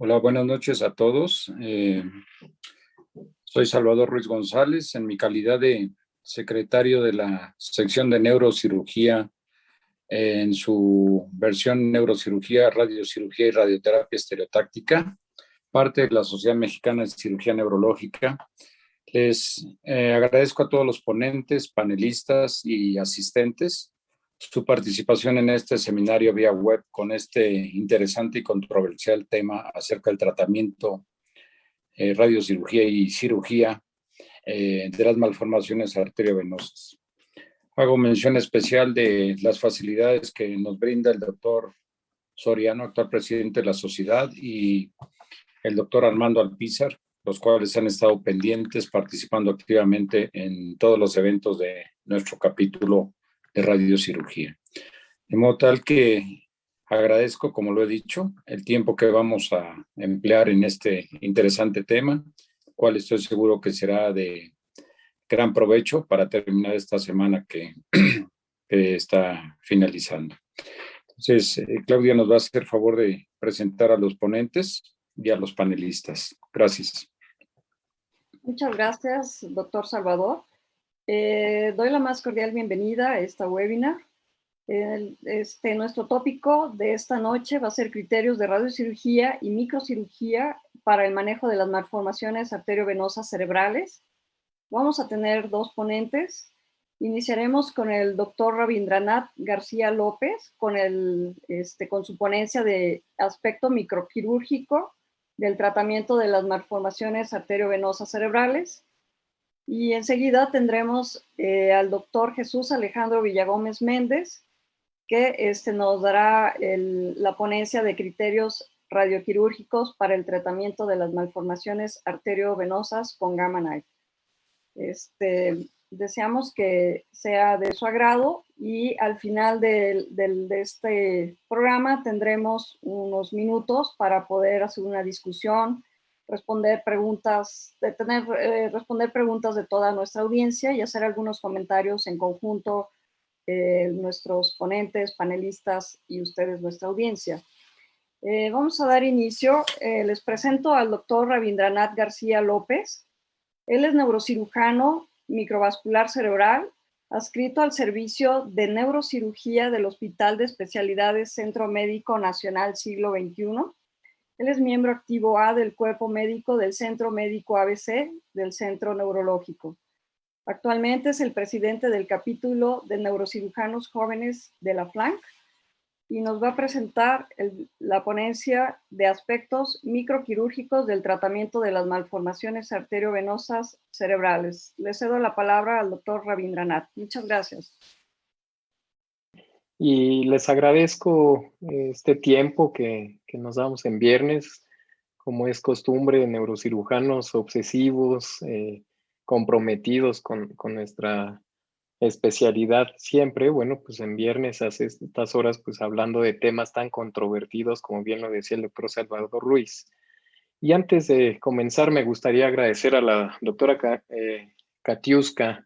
Hola, buenas noches a todos. Soy Salvador Ruiz González, en mi calidad de secretario de la sección de neurocirugía, en su versión neurocirugía, radiocirugía y radioterapia estereotáctica, parte de la Sociedad Mexicana de Cirugía Neurológica. Les agradezco a todos los ponentes, panelistas y asistentes su participación en este seminario vía web con este interesante y controversial tema acerca del tratamiento, radiocirugía y cirugía de las malformaciones arteriovenosas. Hago mención especial de las facilidades que nos brinda el doctor Soriano, actual presidente de la sociedad, y el doctor Armando Alpizar, los cuales han estado pendientes, participando activamente en todos los eventos de nuestro capítulo de radiocirugía. De modo tal que agradezco, como lo he dicho, el tiempo que vamos a emplear en este interesante tema, cual estoy seguro que será de gran provecho para terminar esta semana que está finalizando. Entonces, Claudia nos va a hacer favor de presentar a los ponentes y a los panelistas. Gracias. Muchas gracias, doctor Salvador. Doy la más cordial bienvenida a esta webinar. Nuestro tópico de esta noche va a ser criterios de radiocirugía y microcirugía para el manejo de las malformaciones arteriovenosas cerebrales. Vamos a tener dos ponentes. Iniciaremos con el doctor Rabindranath García López, con su ponencia de aspecto microquirúrgico del tratamiento de las malformaciones arteriovenosas cerebrales. Y enseguida tendremos al doctor Jesús Alejandro Villagómez Méndez, que nos dará la ponencia de criterios radioquirúrgicos para el tratamiento de las malformaciones arteriovenosas con Gamma Knife. Deseamos que sea de su agrado y al final de este programa tendremos unos minutos para poder hacer una discusión, responder preguntas de toda nuestra audiencia y hacer algunos comentarios en conjunto, nuestros ponentes, panelistas y ustedes, nuestra audiencia. Vamos a dar inicio. Les presento al doctor Rabindranath García López. Él es neurocirujano microvascular cerebral, adscrito al servicio de neurocirugía del Hospital de Especialidades Centro Médico Nacional Siglo XXI. Él es miembro activo A del Cuerpo Médico del Centro Médico ABC del Centro Neurológico. Actualmente es el presidente del capítulo de neurocirujanos jóvenes de la FLANC y nos va a presentar la ponencia de aspectos microquirúrgicos del tratamiento de las malformaciones arteriovenosas cerebrales. Le cedo la palabra al doctor Rabindranath. Muchas gracias. Y les agradezco este tiempo que nos damos en viernes, como es costumbre, neurocirujanos obsesivos, comprometidos con nuestra especialidad siempre. Bueno, pues en viernes hace estas horas, pues hablando de temas tan controvertidos, como bien lo decía el doctor Salvador Ruiz. Y antes de comenzar, me gustaría agradecer a la doctora Katiuska,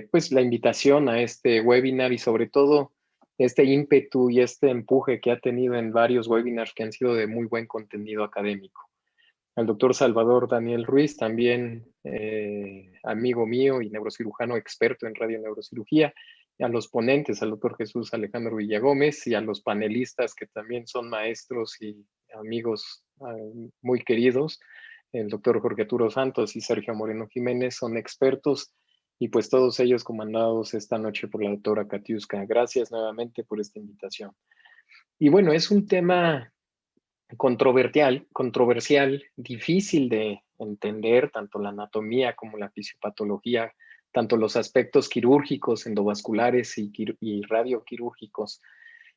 pues la invitación a este webinar y sobre todo este ímpetu y este empuje que ha tenido en varios webinars que han sido de muy buen contenido académico. Al doctor Salvador Daniel Ruiz, también amigo mío y neurocirujano experto en radioneurocirugía, a los ponentes, al doctor Jesús Alejandro Villagómez y a los panelistas que también son maestros y amigos muy queridos, el doctor Jorge Arturo Santos y Sergio Moreno Jiménez, son expertos y pues todos ellos comandados esta noche por la doctora Katiuska. Gracias nuevamente por esta invitación. Y bueno, es un tema controversial, difícil de entender, tanto la anatomía como la fisiopatología, tanto los aspectos quirúrgicos, endovasculares y radioquirúrgicos.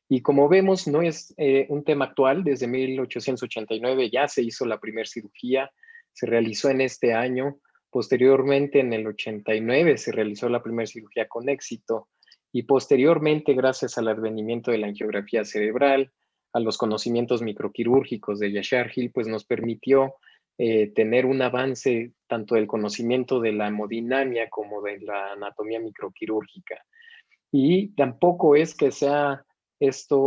Y como vemos, no es un tema actual. Desde 1889 ya se hizo la primera cirugía, se realizó en este año. Posteriormente, en el 89, se realizó la primera cirugía con éxito. Y posteriormente, gracias al advenimiento de la angiografía cerebral, a los conocimientos microquirúrgicos de Yashar Hill, pues nos permitió tener un avance tanto del conocimiento de la hemodinamia como de la anatomía microquirúrgica. Y tampoco es que sea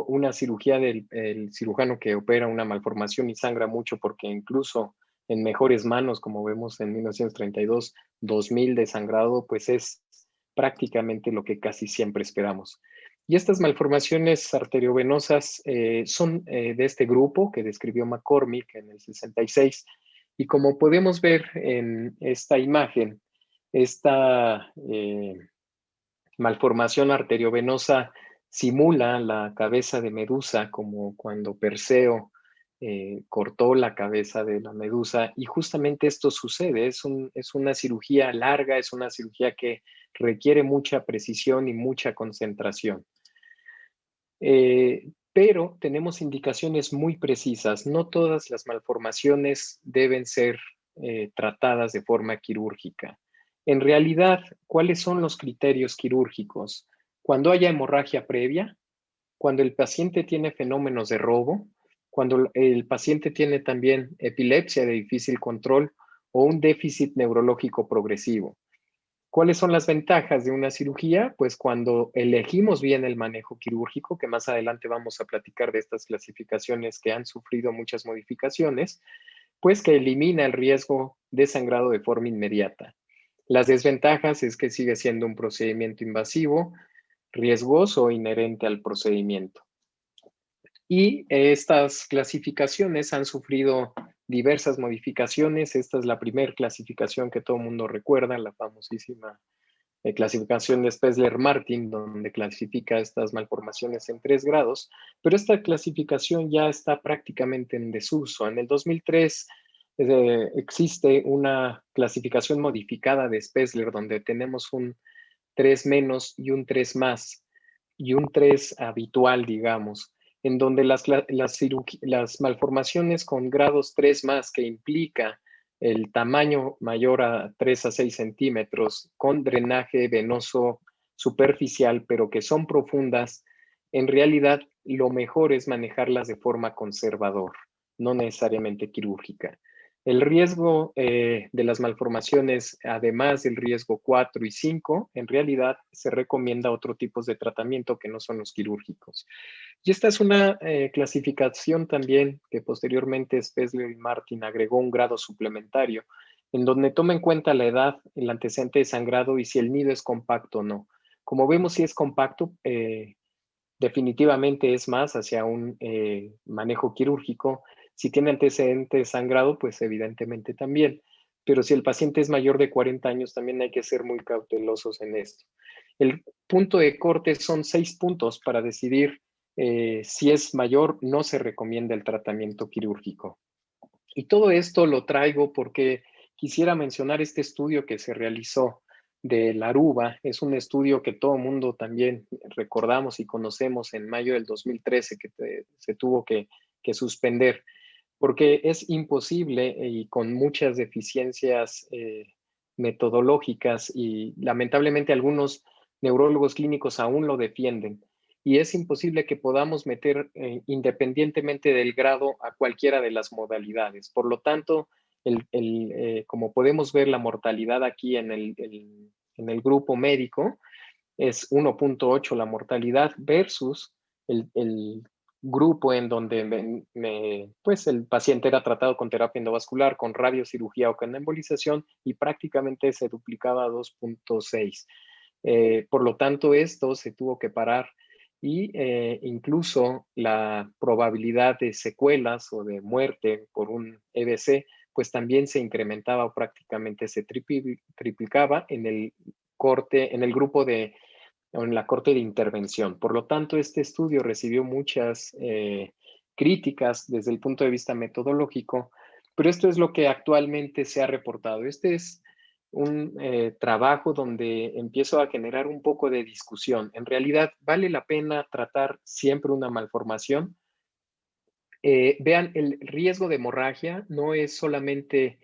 una cirugía del el cirujano que opera una malformación y sangra mucho, porque incluso en mejores manos, como vemos en 1932, 2000 de sangrado, pues es prácticamente lo que casi siempre esperamos. Y estas malformaciones arteriovenosas son de este grupo que describió McCormick en el 66. Y como podemos ver en esta imagen, esta malformación arteriovenosa simula la cabeza de Medusa, como cuando Perseo cortó la cabeza de la medusa, y justamente esto sucede. Es una cirugía larga, es una cirugía que requiere mucha precisión y mucha concentración. Pero tenemos indicaciones muy precisas. No todas las malformaciones deben ser tratadas de forma quirúrgica. En realidad, ¿cuáles son los criterios quirúrgicos? Cuando haya hemorragia previa, cuando el paciente tiene fenómenos de robo, cuando el paciente tiene también epilepsia de difícil control o un déficit neurológico progresivo. ¿Cuáles son las ventajas de una cirugía? Pues cuando elegimos bien el manejo quirúrgico, que más adelante vamos a platicar de estas clasificaciones que han sufrido muchas modificaciones, pues que elimina el riesgo de sangrado de forma inmediata. Las desventajas es que sigue siendo un procedimiento invasivo, riesgoso inherente al procedimiento. Y estas clasificaciones han sufrido diversas modificaciones. Esta es la primera clasificación que todo el mundo recuerda, la famosísima clasificación de Spessler-Martin, donde clasifica estas malformaciones en 3 grados, pero esta clasificación ya está prácticamente en desuso. En el 2003 existe una clasificación modificada de Spessler, donde tenemos un 3 menos y un 3 más, y un 3 habitual, digamos, en donde las malformaciones con grados 3 más, que implica el tamaño mayor a 3 a 6 centímetros, con drenaje venoso superficial, pero que son profundas, en realidad lo mejor es manejarlas de forma conservador, no necesariamente quirúrgica. El riesgo de las malformaciones, además del riesgo 4 y 5, en realidad se recomienda otro tipo de tratamiento que no son los quirúrgicos. Y esta es una clasificación también que posteriormente Spessler y Martin agregó un grado suplementario, en donde toma en cuenta la edad, el antecedente de sangrado y si el nido es compacto o no. Como vemos, si es compacto, definitivamente es más hacia un manejo quirúrgico. Si tiene antecedente de sangrado, pues evidentemente también. Pero si el paciente es mayor de 40 años, también hay que ser muy cautelosos en esto. El punto de corte son 6 puntos para decidir si es mayor, no se recomienda el tratamiento quirúrgico. Y todo esto lo traigo porque quisiera mencionar este estudio que se realizó de la Aruba. Es un estudio que todo el mundo también recordamos y conocemos en mayo del 2013, que se tuvo que suspender, porque es imposible y con muchas deficiencias metodológicas, y lamentablemente algunos neurólogos clínicos aún lo defienden, y es imposible que podamos meter independientemente del grado a cualquiera de las modalidades. Por lo tanto, como podemos ver, la mortalidad aquí en el grupo médico es 1.8 la mortalidad versus el grupo en donde pues el paciente era tratado con terapia endovascular, con radiocirugía o con embolización, y prácticamente se duplicaba a 2.6. Por lo tanto, esto se tuvo que parar, y incluso la probabilidad de secuelas o de muerte por un EBC, pues también se incrementaba, o prácticamente se triplicaba en el grupo en la corte de intervención. Por lo tanto, este estudio recibió muchas críticas desde el punto de vista metodológico, pero esto es lo que actualmente se ha reportado. Este es un trabajo donde empiezo a generar un poco de discusión. En realidad, ¿vale la pena tratar siempre una malformación? Vean, el riesgo de hemorragia no es solamente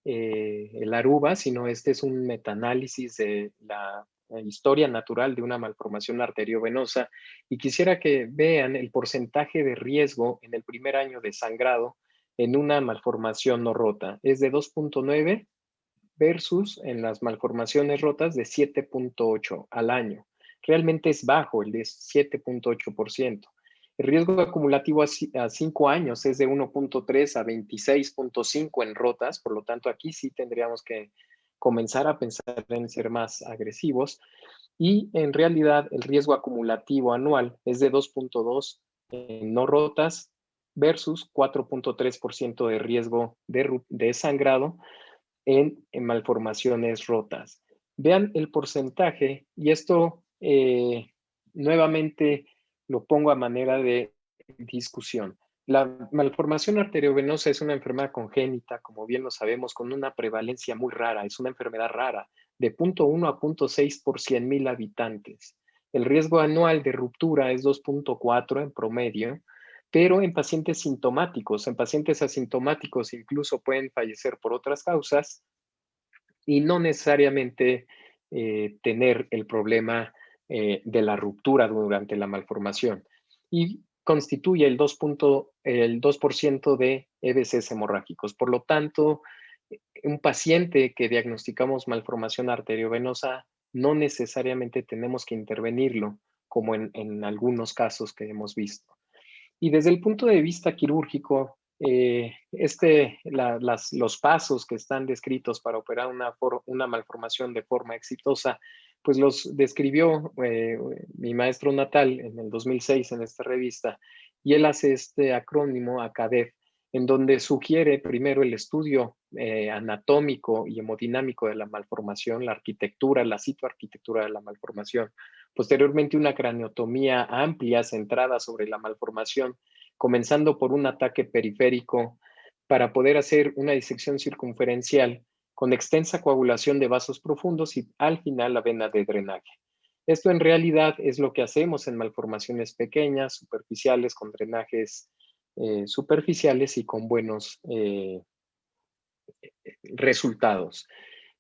el Aruba, sino este es un metaanálisis de la historia natural de una malformación arteriovenosa, y quisiera que vean el porcentaje de riesgo en el primer año de sangrado en una malformación no rota. Es de 2.9 versus en las malformaciones rotas de 7.8 al año. Realmente es bajo, el de 7.8%. El riesgo acumulativo a 5 años es de 1.3 a 26.5 en rotas, por lo tanto aquí sí tendríamos que comenzar a pensar en ser más agresivos. Y en realidad el riesgo acumulativo anual es de 2.2 en no rotas versus 4.3% de riesgo de sangrado en malformaciones rotas. Vean el porcentaje, y esto nuevamente lo pongo a manera de discusión. La malformación arteriovenosa es una enfermedad congénita, como bien lo sabemos, con una prevalencia muy rara, es una enfermedad rara, de 0.1 a 0.6 por 100,000 habitantes. El riesgo anual de ruptura es 2.4 en promedio, pero en pacientes sintomáticos, en pacientes asintomáticos incluso pueden fallecer por otras causas y no necesariamente tener el problema de la ruptura durante la malformación. Y constituye el 2% de EBCs hemorrágicos. Por lo tanto, un paciente que diagnosticamos malformación arteriovenosa no necesariamente tenemos que intervenirlo, como en algunos casos que hemos visto. Y desde el punto de vista quirúrgico, los pasos que están descritos para operar una malformación de forma exitosa, pues los describió mi maestro natal en el 2006 en esta revista, y él hace este acrónimo ACADEF, en donde sugiere primero el estudio anatómico y hemodinámico de la malformación, la arquitectura, la citoarquitectura de la malformación. Posteriormente, una craniotomía amplia centrada sobre la malformación, comenzando por un ataque periférico para poder hacer una disección circunferencial con extensa coagulación de vasos profundos y al final la vena de drenaje. Esto en realidad es lo que hacemos en malformaciones pequeñas, superficiales, con drenajes superficiales y con buenos resultados.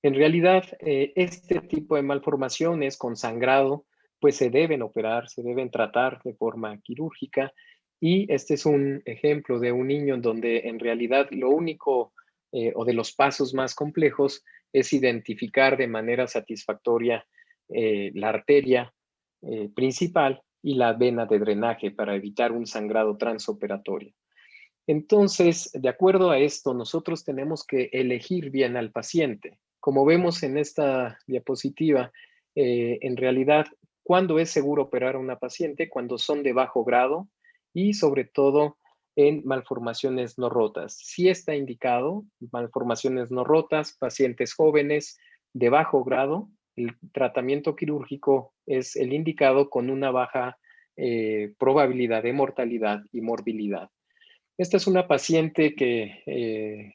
En realidad, este tipo de malformaciones con sangrado, pues se deben operar, se deben tratar de forma quirúrgica. Y este es un ejemplo de un niño en donde en realidad lo único o de los pasos más complejos es identificar de manera satisfactoria la arteria principal y la vena de drenaje para evitar un sangrado transoperatorio. Entonces, de acuerdo a esto, nosotros tenemos que elegir bien al paciente. Como vemos en esta diapositiva, en realidad, ¿cuándo es seguro operar a una paciente? Cuando son de bajo grado y sobre todo en malformaciones no rotas. Sí está indicado, malformaciones no rotas, pacientes jóvenes de bajo grado, el tratamiento quirúrgico es el indicado con una baja probabilidad de mortalidad y morbilidad. Esta es una paciente que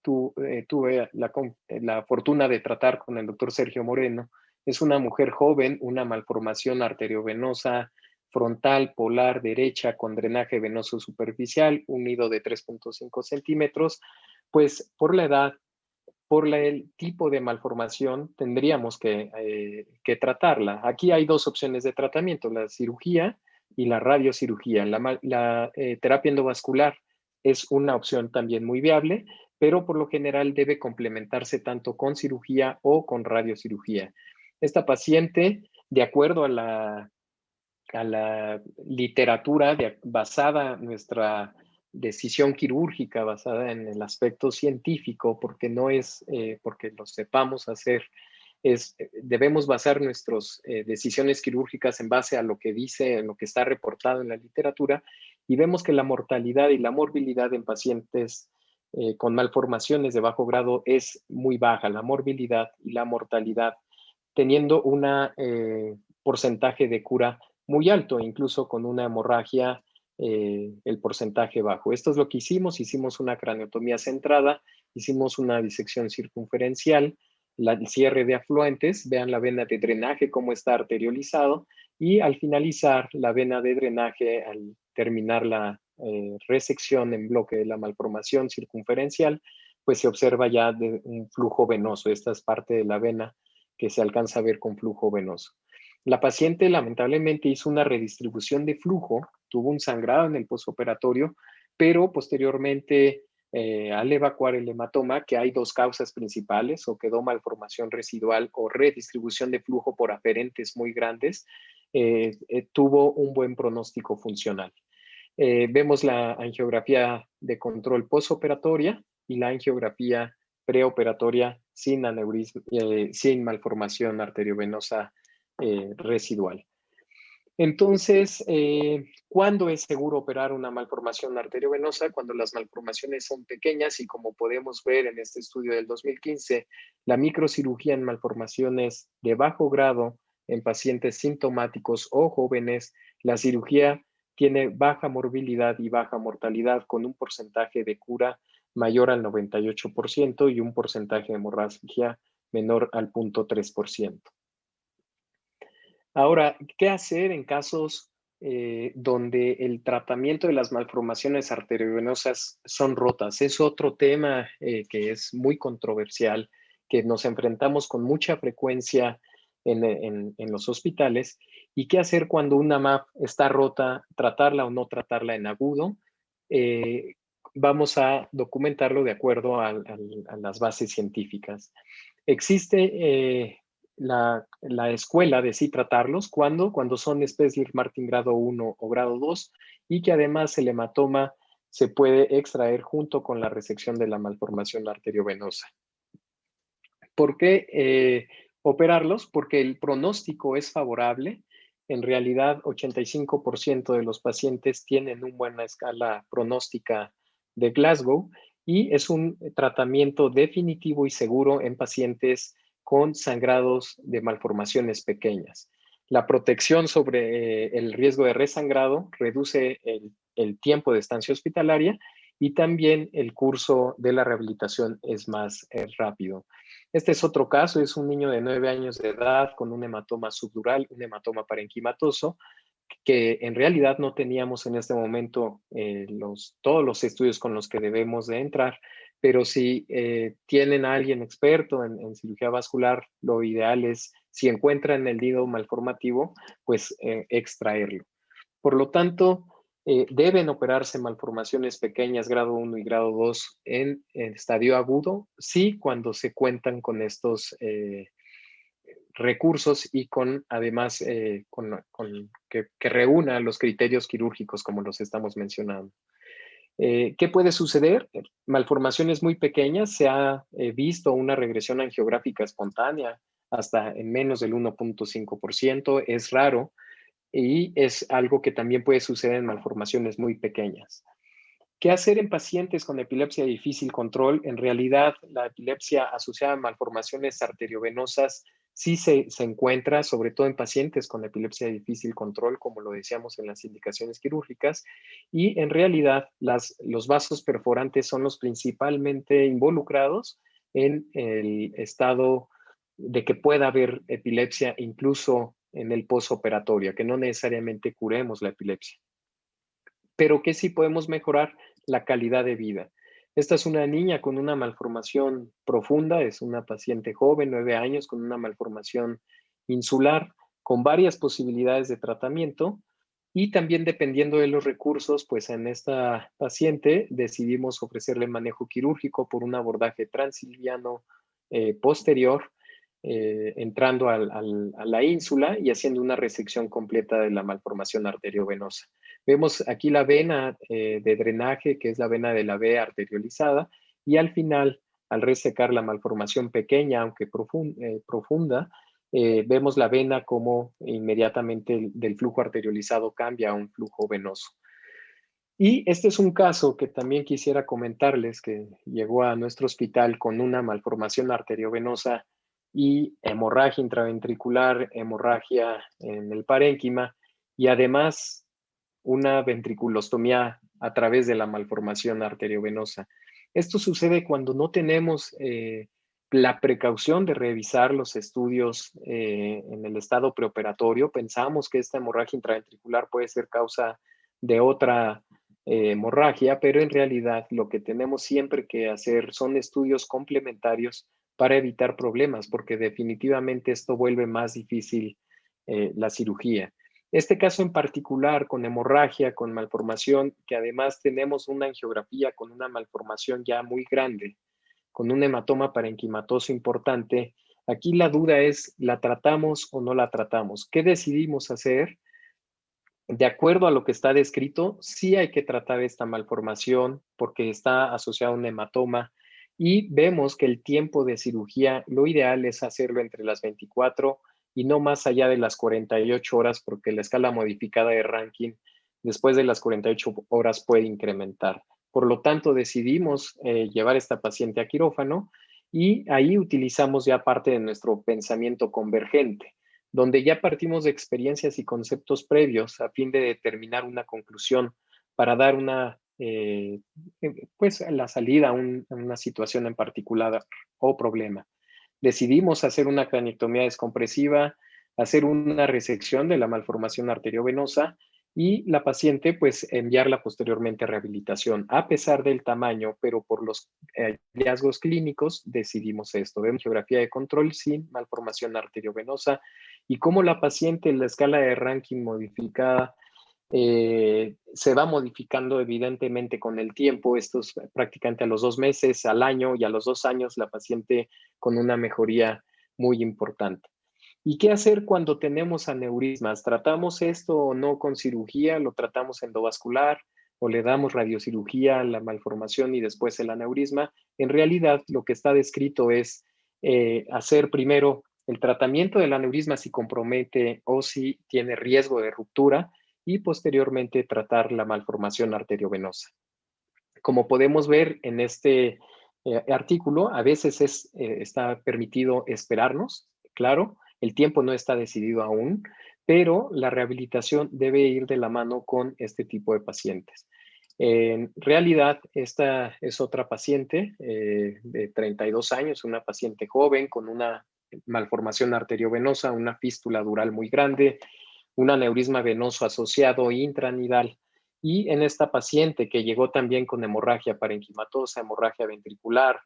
tuve la fortuna de tratar con el doctor Sergio Moreno. Es una mujer joven, una malformación arteriovenosa frontal, polar, derecha, con drenaje venoso superficial, un nido de 3.5 centímetros. Pues por la edad, por el tipo de malformación, tendríamos que tratarla. Aquí hay dos opciones de tratamiento, la cirugía y la radiocirugía. La terapia endovascular es una opción también muy viable, pero por lo general debe complementarse tanto con cirugía o con radiocirugía. Esta paciente, de acuerdo a la literatura basada en nuestra decisión quirúrgica, basada en el aspecto científico, porque no es porque lo sepamos hacer, debemos basar nuestras decisiones quirúrgicas en base a lo que dice, en lo que está reportado en la literatura, y vemos que la mortalidad y la morbilidad en pacientes con malformaciones de bajo grado es muy baja, la morbilidad y la mortalidad, teniendo un porcentaje de cura muy alto, incluso con una hemorragia, el porcentaje bajo. Esto es lo que hicimos una craniotomía centrada, hicimos una disección circunferencial, el cierre de afluentes, vean la vena de drenaje cómo está arteriolizado, y al finalizar la vena de drenaje, al terminar la resección en bloque de la malformación circunferencial, pues se observa ya un flujo venoso. Esta es parte de la vena que se alcanza a ver con flujo venoso. La paciente lamentablemente hizo una redistribución de flujo, tuvo un sangrado en el postoperatorio, pero posteriormente al evacuar el hematoma, que hay dos causas principales, o quedó malformación residual o redistribución de flujo por aferentes muy grandes, tuvo un buen pronóstico funcional. Vemos la angiografía de control postoperatoria y la angiografía preoperatoria sin aneurisma, sin malformación arteriovenosa residual. Entonces, ¿cuándo es seguro operar una malformación arteriovenosa? Cuando las malformaciones son pequeñas y, como podemos ver en este estudio del 2015, la microcirugía en malformaciones de bajo grado en pacientes sintomáticos o jóvenes, la cirugía tiene baja morbilidad y baja mortalidad, con un porcentaje de cura mayor al 98% y un porcentaje de hemorragia menor al 0.3%. Ahora, ¿qué hacer en casos donde el tratamiento de las malformaciones arteriovenosas son rotas? Es otro tema que es muy controversial, que nos enfrentamos con mucha frecuencia en los hospitales. ¿Y qué hacer cuando una MAP está rota? ¿Tratarla o no tratarla en agudo? Vamos a documentarlo de acuerdo a las bases científicas. Existe la escuela de sí tratarlos cuando son Spetzler-Martin grado 1 o grado 2, y que además el hematoma se puede extraer junto con la resección de la malformación arteriovenosa. ¿Por qué operarlos? Porque el pronóstico es favorable. En realidad, 85% de los pacientes tienen una buena escala pronóstica de Glasgow, y es un tratamiento definitivo y seguro en pacientes con sangrados de malformaciones pequeñas. La protección sobre el riesgo de resangrado reduce el tiempo de estancia hospitalaria, y también el curso de la rehabilitación es más rápido. Este es otro caso, es un niño de 9 años de edad con un hematoma subdural, un hematoma parenquimatoso, que en realidad no teníamos en este momento todos los estudios con los que debemos de entrar, pero si tienen a alguien experto en cirugía vascular, lo ideal es, si encuentran el nido malformativo, pues extraerlo. Por lo tanto, deben operarse malformaciones pequeñas grado 1 y grado 2 en estadio agudo, sí, cuando se cuentan con estos recursos y además que reúna los criterios quirúrgicos como los estamos mencionando. ¿Qué puede suceder? Malformaciones muy pequeñas, se ha visto una regresión angiográfica espontánea hasta en menos del 1.5%, es raro, y es algo que también puede suceder en malformaciones muy pequeñas. ¿Qué hacer en pacientes con epilepsia de difícil control? En realidad, la epilepsia asociada a malformaciones arteriovenosas sí se encuentra, sobre todo en pacientes con epilepsia de difícil control, como lo decíamos en las indicaciones quirúrgicas, y en realidad los vasos perforantes son los principalmente involucrados en el estado de que pueda haber epilepsia incluso en el postoperatorio, que no necesariamente curemos la epilepsia, pero que sí podemos mejorar la calidad de vida. Esta es una niña con una malformación profunda, es una paciente joven, 9 años, con una malformación insular, con varias posibilidades de tratamiento, y también, dependiendo de los recursos, pues en esta paciente decidimos ofrecerle manejo quirúrgico por un abordaje transilviano posterior, entrando a la ínsula y haciendo una resección completa de la malformación arteriovenosa. Vemos aquí la vena de drenaje, que es la vena de la B arteriolizada, y al final, al resecar la malformación pequeña, aunque profunda, vemos la vena como inmediatamente del flujo arteriolizado cambia a un flujo venoso. Y este es un caso que también quisiera comentarles, que llegó a nuestro hospital con una malformación arteriovenosa y hemorragia intraventricular, hemorragia en el parénquima, y además una ventriculostomía a través de la malformación arteriovenosa. Esto sucede cuando no tenemos la precaución de revisar los estudios en el estado preoperatorio. Pensamos que esta hemorragia intraventricular puede ser causa de otra hemorragia, pero en realidad lo que tenemos siempre que hacer son estudios complementarios para evitar problemas, porque definitivamente esto vuelve más difícil la cirugía. Este caso en particular, con hemorragia, con malformación, que además tenemos una angiografía con una malformación ya muy grande, con un hematoma parenquimatoso importante, Aquí la duda es, ¿la tratamos o no la tratamos? ¿Qué decidimos hacer? De acuerdo a lo que está descrito, sí hay que tratar esta malformación porque está asociada a un hematoma y vemos que el tiempo de cirugía, lo ideal es hacerlo entre las 24 y no más allá de las 48 horas porque la escala modificada de Rankin después de las 48 horas puede incrementar. Por lo tanto, decidimos llevar a esta paciente a quirófano y ahí utilizamos ya parte de nuestro pensamiento convergente, donde ya partimos de experiencias y conceptos previos a fin de determinar una conclusión para dar pues la salida a una situación en particular o problema. Decidimos hacer una craniectomía descompresiva, hacer una resección de la malformación arteriovenosa y la paciente pues enviarla posteriormente a rehabilitación. A pesar del tamaño, pero por los hallazgos clínicos decidimos esto. Vemos geografía de control sin malformación arteriovenosa y cómo la paciente en la escala de Rankin modificada se va modificando evidentemente con el tiempo. Esto es prácticamente a los 2 meses, al año y a los 2 años la paciente con una mejoría muy importante. ¿Y qué hacer cuando tenemos aneurismas? ¿Tratamos esto o no con cirugía? ¿Lo tratamos endovascular o le damos radiocirugía a la malformación y después el aneurisma? En realidad, lo que está descrito es hacer primero el tratamiento del aneurisma si compromete o si tiene riesgo de ruptura y posteriormente tratar la malformación arteriovenosa. Como podemos ver en este artículo, a veces está permitido esperarnos, claro, el tiempo no está decidido aún, pero la rehabilitación debe ir de la mano con este tipo de pacientes. En realidad, esta es otra paciente de 32 años, una paciente joven con una malformación arteriovenosa, una fístula dural muy grande, un aneurisma venoso asociado intranidal. Y en esta paciente que llegó también con hemorragia parenquimatosa, hemorragia ventricular,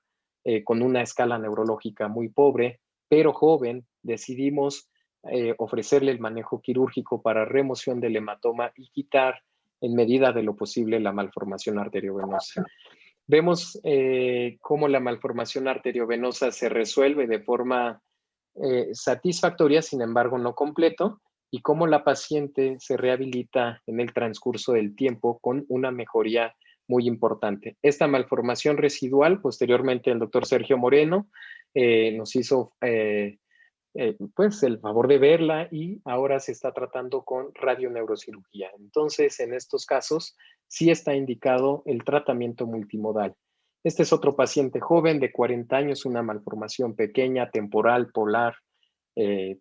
con una escala neurológica muy pobre, pero joven, decidimos ofrecerle el manejo quirúrgico para remoción del hematoma y quitar en medida de lo posible la malformación arteriovenosa. Vemos cómo la malformación arteriovenosa se resuelve de forma satisfactoria, sin embargo no completo, y cómo la paciente se rehabilita en el transcurso del tiempo con una mejoría muy importante. Esta malformación residual, posteriormente el doctor Sergio Moreno nos hizo pues el favor de verla y ahora se está tratando con radioneurocirugía. Entonces, en estos casos, sí está indicado el tratamiento multimodal. Este es otro paciente joven de 40 años, una malformación pequeña, temporal, polar, eh,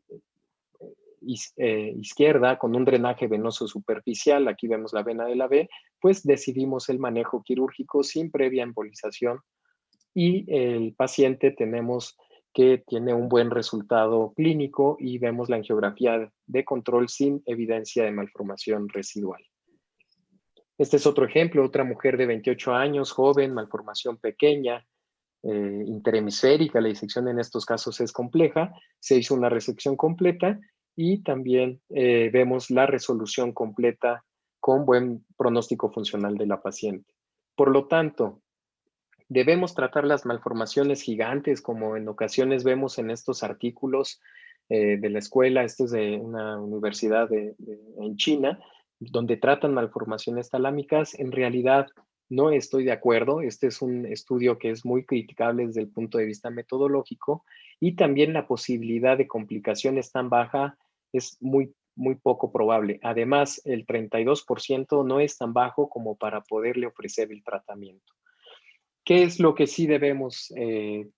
izquierda, con un drenaje venoso superficial. Aquí vemos la vena de la B, pues decidimos el manejo quirúrgico sin previa embolización y el paciente tenemos que tiene un buen resultado clínico y vemos la angiografía de control sin evidencia de malformación residual. Este es otro ejemplo, otra mujer de 28 años, joven, malformación pequeña, interhemisférica. La disección en estos casos es compleja. Se hizo una resección completa y también vemos la resolución completa con buen pronóstico funcional de la paciente. Por lo tanto, debemos tratar las malformaciones gigantes, como en ocasiones vemos en estos artículos de la escuela. Esto es de una universidad en China, donde tratan malformaciones talámicas. En realidad, no estoy de acuerdo. Este es un estudio que es muy criticable desde el punto de vista metodológico y también la posibilidad de complicaciones tan baja es muy poco probable. Además, el 32% no es tan bajo como para poderle ofrecer el tratamiento. ¿Qué es lo que sí debemos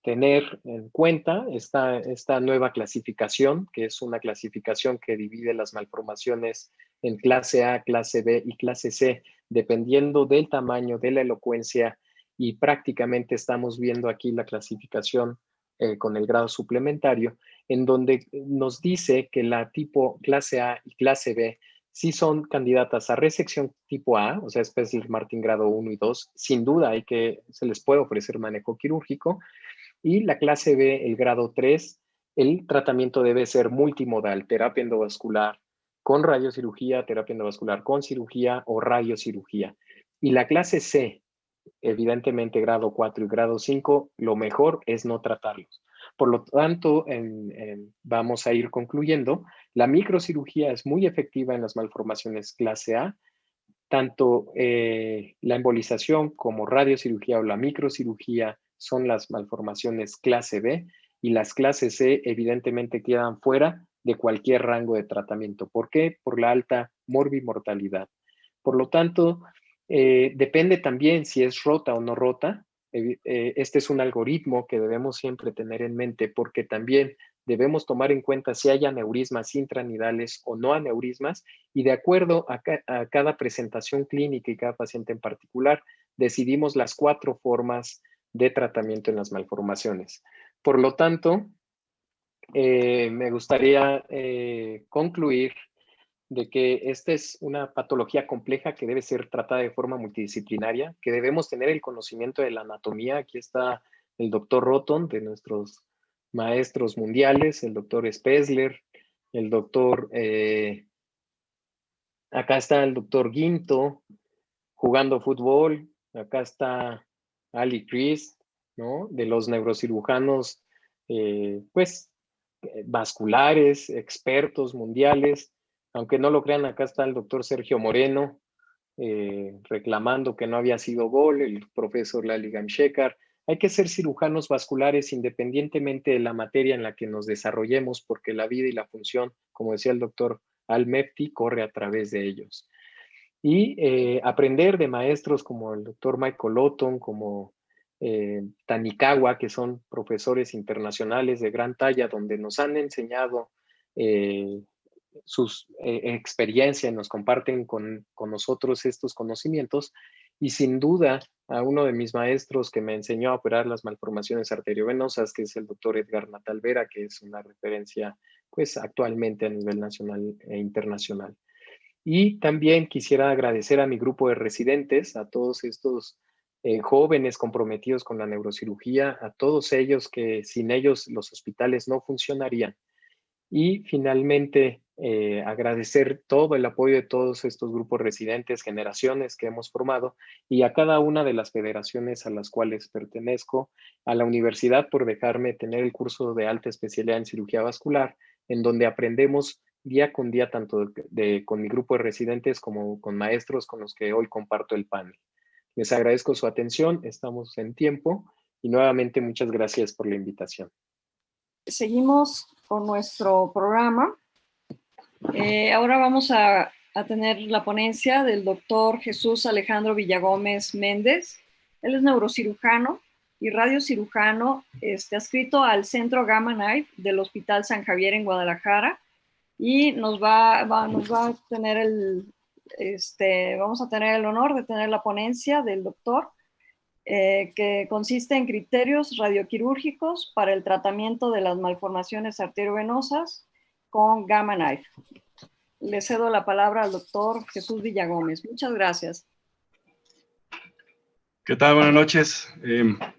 tener en cuenta? Esta nueva clasificación, que es una clasificación que divide las malformaciones en clase A, clase B y clase C, dependiendo del tamaño, de la elocuencia, y prácticamente estamos viendo aquí la clasificación con el grado suplementario, en donde nos dice que la tipo clase A y clase B sí son candidatas a resección tipo A, o sea, Spetzler-Martin grado 1 y 2. Sin duda se les puede ofrecer manejo quirúrgico. Y la clase B, el grado 3, el tratamiento debe ser multimodal, terapia endovascular con radiocirugía, terapia endovascular con cirugía o radiocirugía. Y la clase C, evidentemente grado 4 y grado 5, lo mejor es no tratarlos, Por lo tanto, vamos a ir concluyendo. La microcirugía es muy efectiva en las malformaciones clase A. Tanto la embolización como radiocirugía o la microcirugía son las malformaciones clase B, y las clases C evidentemente quedan fuera de cualquier rango de tratamiento. ¿Por qué? Por la alta morbimortalidad. Por lo tanto, depende también si es rota o no rota. Este es un algoritmo que debemos siempre tener en mente, porque también debemos tomar en cuenta si hay aneurismas intranidales o no aneurismas, y de acuerdo a cada presentación clínica y cada paciente en particular, decidimos las 4 formas de tratamiento en las malformaciones. Por lo tanto, me gustaría concluir de que esta es una patología compleja que debe ser tratada de forma multidisciplinaria, que debemos tener el conocimiento de la anatomía. Aquí está el doctor Roton, de nuestros maestros mundiales, el doctor Spesler, el doctor, acá está el doctor Guinto, jugando fútbol, acá está Ali Chris, ¿no? De los neurocirujanos, vasculares, expertos mundiales. Aunque no lo crean, acá está el doctor Sergio Moreno, reclamando que no había sido gol, el profesor Lali Gamshekar. Hay que ser cirujanos vasculares independientemente de la materia en la que nos desarrollemos, porque la vida y la función, como decía el doctor Al-Mefti, corre a través de ellos. Y aprender de maestros como el doctor Michael Lawton, como Tanikawa, que son profesores internacionales de gran talla, donde nos han enseñado sus experiencias, nos comparten con nosotros estos conocimientos. Y sin duda, a uno de mis maestros que me enseñó a operar las malformaciones arteriovenosas, que es el doctor Edgar Natal Vera, que es una referencia pues actualmente a nivel nacional e internacional. Y también quisiera agradecer a mi grupo de residentes, a todos estos jóvenes comprometidos con la neurocirugía, a todos ellos que sin ellos los hospitales no funcionarían. Y finalmente, agradecer todo el apoyo de todos estos grupos residentes, generaciones que hemos formado, y a cada una de las federaciones a las cuales pertenezco, a la universidad por dejarme tener el curso de alta especialidad en cirugía vascular, en donde aprendemos día con día, tanto con mi grupo de residentes como con maestros con los que hoy comparto el panel. Les agradezco su atención, estamos en tiempo, y nuevamente muchas gracias por la invitación. Seguimos con nuestro programa. Ahora vamos a tener la ponencia del doctor Jesús Alejandro Villagómez Méndez. Él es neurocirujano y radiocirujano, adscrito al Centro Gamma Knife del Hospital San Javier en Guadalajara, y vamos a tener el honor de tener la ponencia del doctor, que consiste en criterios radioquirúrgicos para el tratamiento de las malformaciones arteriovenosas con Gamma Knife. Le cedo la palabra al doctor Jesús Villagómez. Muchas gracias. ¿Qué tal? Buenas noches.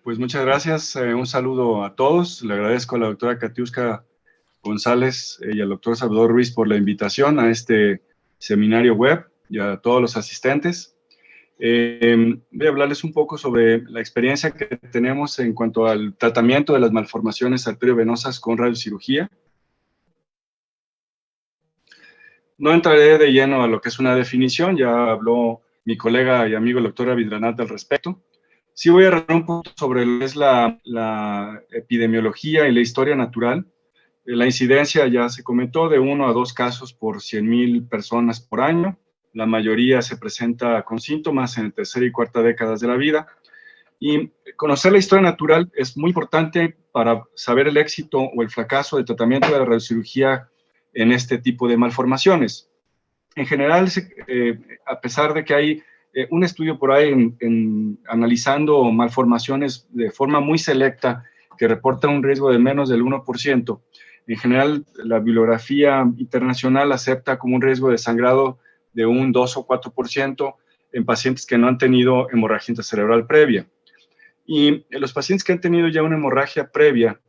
Pues muchas gracias. Un saludo a todos. Le agradezco a la doctora Katiuska González y al doctor Salvador Ruiz por la invitación a este seminario web y a todos los asistentes. Voy a hablarles un poco sobre la experiencia que tenemos en cuanto al tratamiento de las malformaciones arteriovenosas con radiocirugía. No entraré de lleno a lo que es una definición, ya habló mi colega y amigo el doctor Avidranat al respecto. Sí voy a hablar un poco sobre lo que es la epidemiología y la historia natural. La incidencia ya se comentó de 1 a 2 casos por 100,000 personas por año. La mayoría se presenta con síntomas en la tercera y cuarta décadas de la vida. Y conocer la historia natural es muy importante para saber el éxito o el fracaso del tratamiento de la radiocirugía en este tipo de malformaciones. En general, a pesar de que hay un estudio por ahí analizando malformaciones de forma muy selecta que reporta un riesgo de menos del 1%, en general la bibliografía internacional acepta como un riesgo de sangrado de un 2 o 4% en pacientes que no han tenido hemorragia intracerebral previa. Y en los pacientes que han tenido ya una hemorragia previa,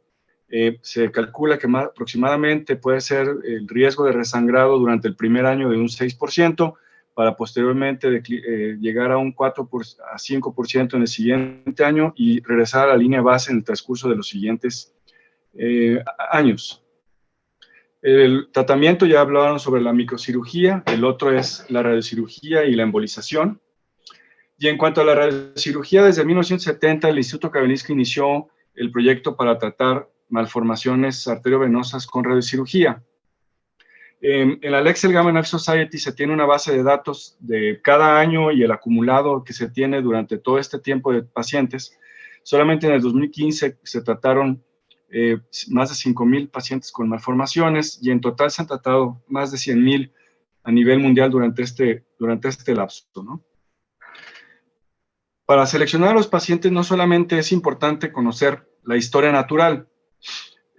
se calcula que aproximadamente puede ser el riesgo de resangrado durante el primer año de un 6%, para posteriormente llegar a un 4 a 5% en el siguiente año y regresar a la línea base en el transcurso de los siguientes años. El tratamiento, ya hablaron sobre la microcirugía, el otro es la radiocirugía y la embolización. Y en cuanto a la radiocirugía, desde 1970 el Instituto Karolinska inició el proyecto para tratar malformaciones arteriovenosas con radiocirugía. En la Excel Gamma Knife Society se tiene una base de datos de cada año y el acumulado que se tiene durante todo este tiempo de pacientes. Solamente en el 2015 se trataron más de 5,000 pacientes con malformaciones y en total se han tratado más de 100,000 a nivel mundial durante este lapso, ¿no? Para seleccionar a los pacientes no solamente es importante conocer la historia natural,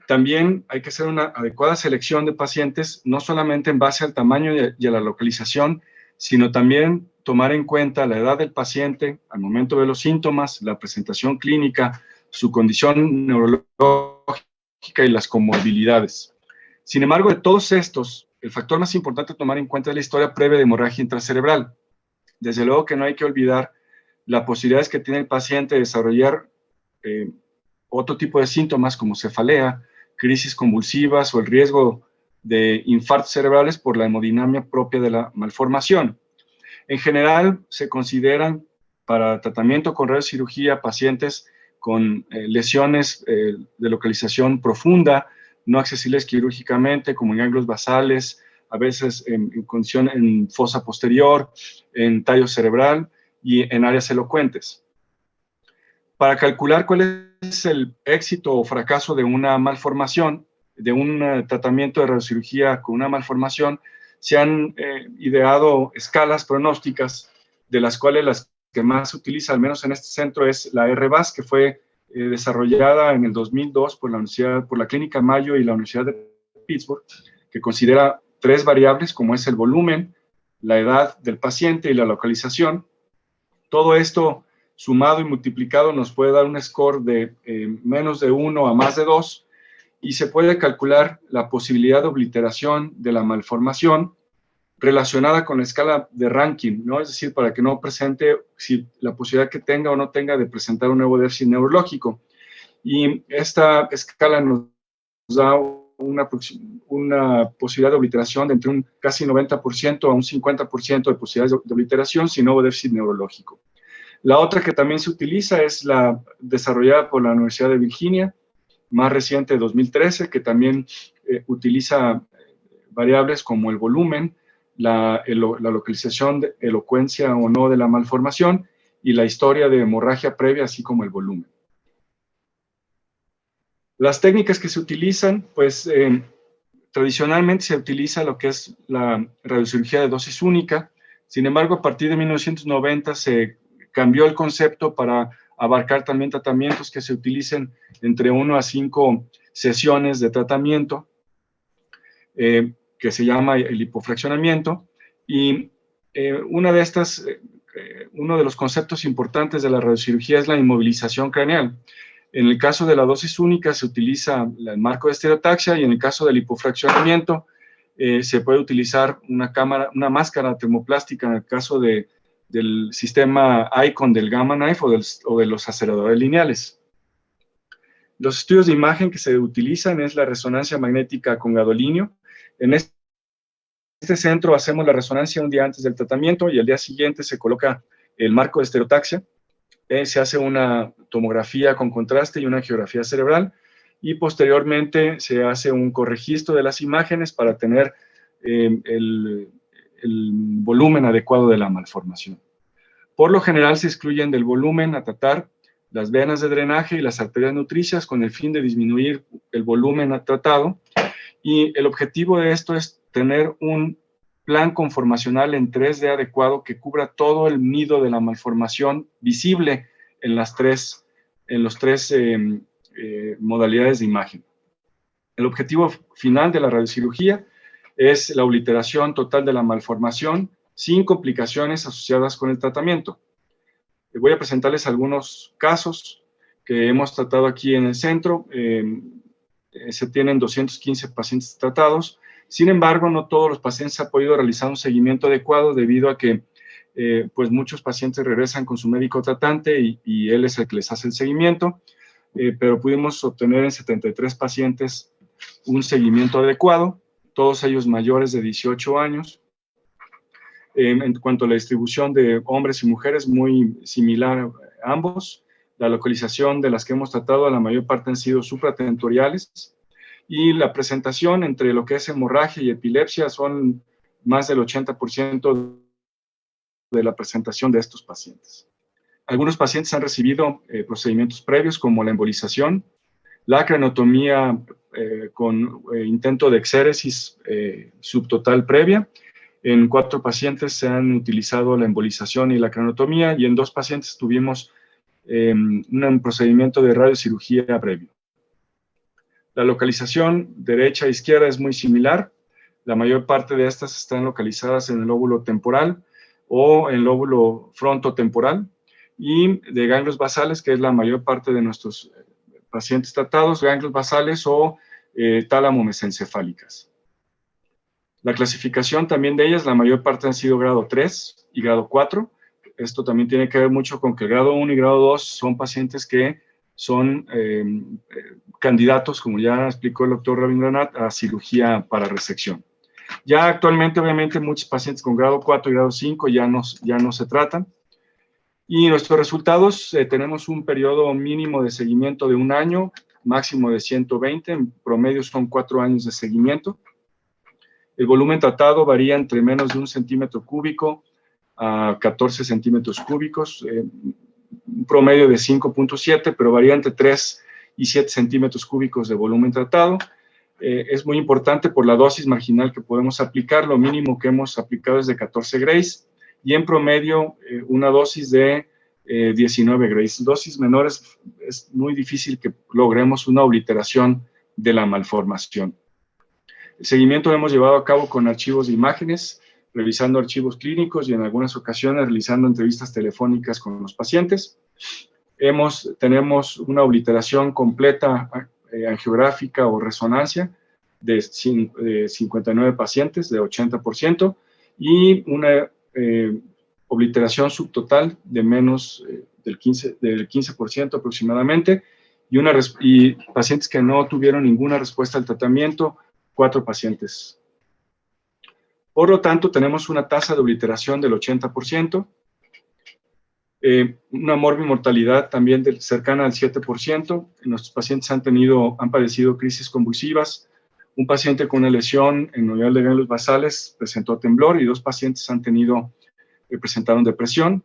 también hay que hacer una adecuada selección de pacientes, no solamente en base al tamaño y a la localización, sino también tomar en cuenta la edad del paciente al momento de los síntomas, la presentación clínica, su condición neurológica y las comorbilidades. Sin embargo, de todos estos, el factor más importante a tomar en cuenta es la historia previa de hemorragia intracerebral. Desde luego que no hay que olvidar las posibilidades que tiene el paciente de desarrollar otro tipo de síntomas como cefalea, crisis convulsivas o el riesgo de infartos cerebrales por la hemodinamia propia de la malformación. En general, se consideran para tratamiento con radiocirugía pacientes con lesiones de localización profunda, no accesibles quirúrgicamente, como en ganglios basales, a veces en condición en fosa posterior, en tallo cerebral y en áreas elocuentes. Para calcular cuál es el éxito o fracaso de una malformación, de un tratamiento de radiocirugía con una malformación, se han ideado escalas pronósticas, de las cuales las que más se utiliza, al menos en este centro, es la RBAS, que fue desarrollada en el 2002 por la Clínica Mayo y la Universidad de Pittsburgh, que considera 3 variables, como es el volumen, la edad del paciente y la localización. Todo esto sumado y multiplicado nos puede dar un score de menos de 1 a más de 2 y se puede calcular la posibilidad de obliteración de la malformación relacionada con la escala de ranking, ¿no? Es decir, para que no presente, si la posibilidad que tenga o no tenga de presentar un nuevo déficit neurológico. Y esta escala nos da una posibilidad de obliteración de entre un casi 90% a un 50% de posibilidades de obliteración sin nuevo déficit neurológico. La otra que también se utiliza es la desarrollada por la Universidad de Virginia, más reciente de 2013, que también utiliza variables como el volumen, la localización de elocuencia o no de la malformación y la historia de hemorragia previa, así como el volumen. Las técnicas que se utilizan, pues tradicionalmente se utiliza lo que es la radiocirugía de dosis única. Sin embargo, a partir de 1990 se cambió el concepto para abarcar también tratamientos que se utilicen entre 1 a 5 sesiones de tratamiento, que se llama el hipofraccionamiento. Y uno de los conceptos importantes de la radiocirugía es la inmovilización craneal. En el caso de la dosis única se utiliza el marco de estereotaxia y en el caso del hipofraccionamiento se puede utilizar una máscara termoplástica en el caso del sistema ICON del Gamma Knife o de los aceleradores lineales. Los estudios de imagen que se utilizan es la resonancia magnética con gadolinio. En este centro hacemos la resonancia un día antes del tratamiento y el día siguiente se coloca el marco de estereotaxia. Se hace una tomografía con contraste y una angiografía cerebral y posteriormente se hace un corregistro de las imágenes para tener el volumen adecuado de la malformación. Por lo general se excluyen del volumen a tratar las venas de drenaje y las arterias nutricias con el fin de disminuir el volumen tratado, y el objetivo de esto es tener un plan conformacional en 3D adecuado que cubra todo el nido de la malformación visible en los tres modalidades de imagen. El objetivo final de la radiocirugía es la obliteración total de la malformación sin complicaciones asociadas con el tratamiento. Voy a presentarles algunos casos que hemos tratado aquí en el centro. Se tienen 215 pacientes tratados. Sin embargo, no todos los pacientes han podido realizar un seguimiento adecuado debido a que pues muchos pacientes regresan con su médico tratante y él es el que les hace el seguimiento. pero pudimos obtener en 73 pacientes un seguimiento adecuado, todos ellos mayores de 18 años. En cuanto a la distribución de hombres y mujeres, muy similar a ambos. La localización de las que hemos tratado, la mayor parte han sido supratentoriales, y la presentación entre lo que es hemorragia y epilepsia son más del 80% de la presentación de estos pacientes. Algunos pacientes han recibido procedimientos previos como la embolización, la craneotomía con intento de exéresis subtotal previa. En 4 pacientes se han utilizado la embolización y la craneotomía, y en 2 pacientes tuvimos un procedimiento de radiocirugía previo. La localización derecha e izquierda es muy similar. La mayor parte de estas están localizadas en el lóbulo temporal o en el lóbulo frontotemporal, y de ganglios basales, que es la mayor parte de nuestros pacientes tratados, ganglios basales o tálamo mesencefálicas. La clasificación también de ellas, la mayor parte han sido grado 3 y grado 4. Esto también tiene que ver mucho con que el grado 1 y grado 2 son pacientes que son candidatos, como ya explicó el doctor Rabindranath, a cirugía para resección. Ya actualmente, obviamente, muchos pacientes con grado 4 y grado 5 ya no se tratan. Y nuestros resultados, tenemos un periodo mínimo de seguimiento de 1 año, máximo de 120, en promedio son 4 años de seguimiento. El volumen tratado varía entre menos de 1 centímetro cúbico a 14 centímetros cúbicos, un promedio de 5.7, pero varía entre 3 y 7 centímetros cúbicos de volumen tratado. Es muy importante por la dosis marginal que podemos aplicar. Lo mínimo que hemos aplicado es de 14 grays, y en promedio una dosis de 19 grays. Dosis menores es muy difícil que logremos una obliteración de la malformación. El seguimiento lo hemos llevado a cabo con archivos de imágenes, revisando archivos clínicos y en algunas ocasiones realizando entrevistas telefónicas con los pacientes. Tenemos una obliteración completa angiográfica o resonancia de 59 pacientes, de 80%, y una obliteración subtotal de menos del 15% aproximadamente, y pacientes que no tuvieron ninguna respuesta al tratamiento, 4 pacientes. Por lo tanto, tenemos una tasa de obliteración del 80%, una morbimortalidad también cercana al 7%. Nuestros pacientes han padecido crisis convulsivas. Un paciente con una lesión en unidad de ganglios basales presentó temblor, y 2 pacientes presentaron depresión.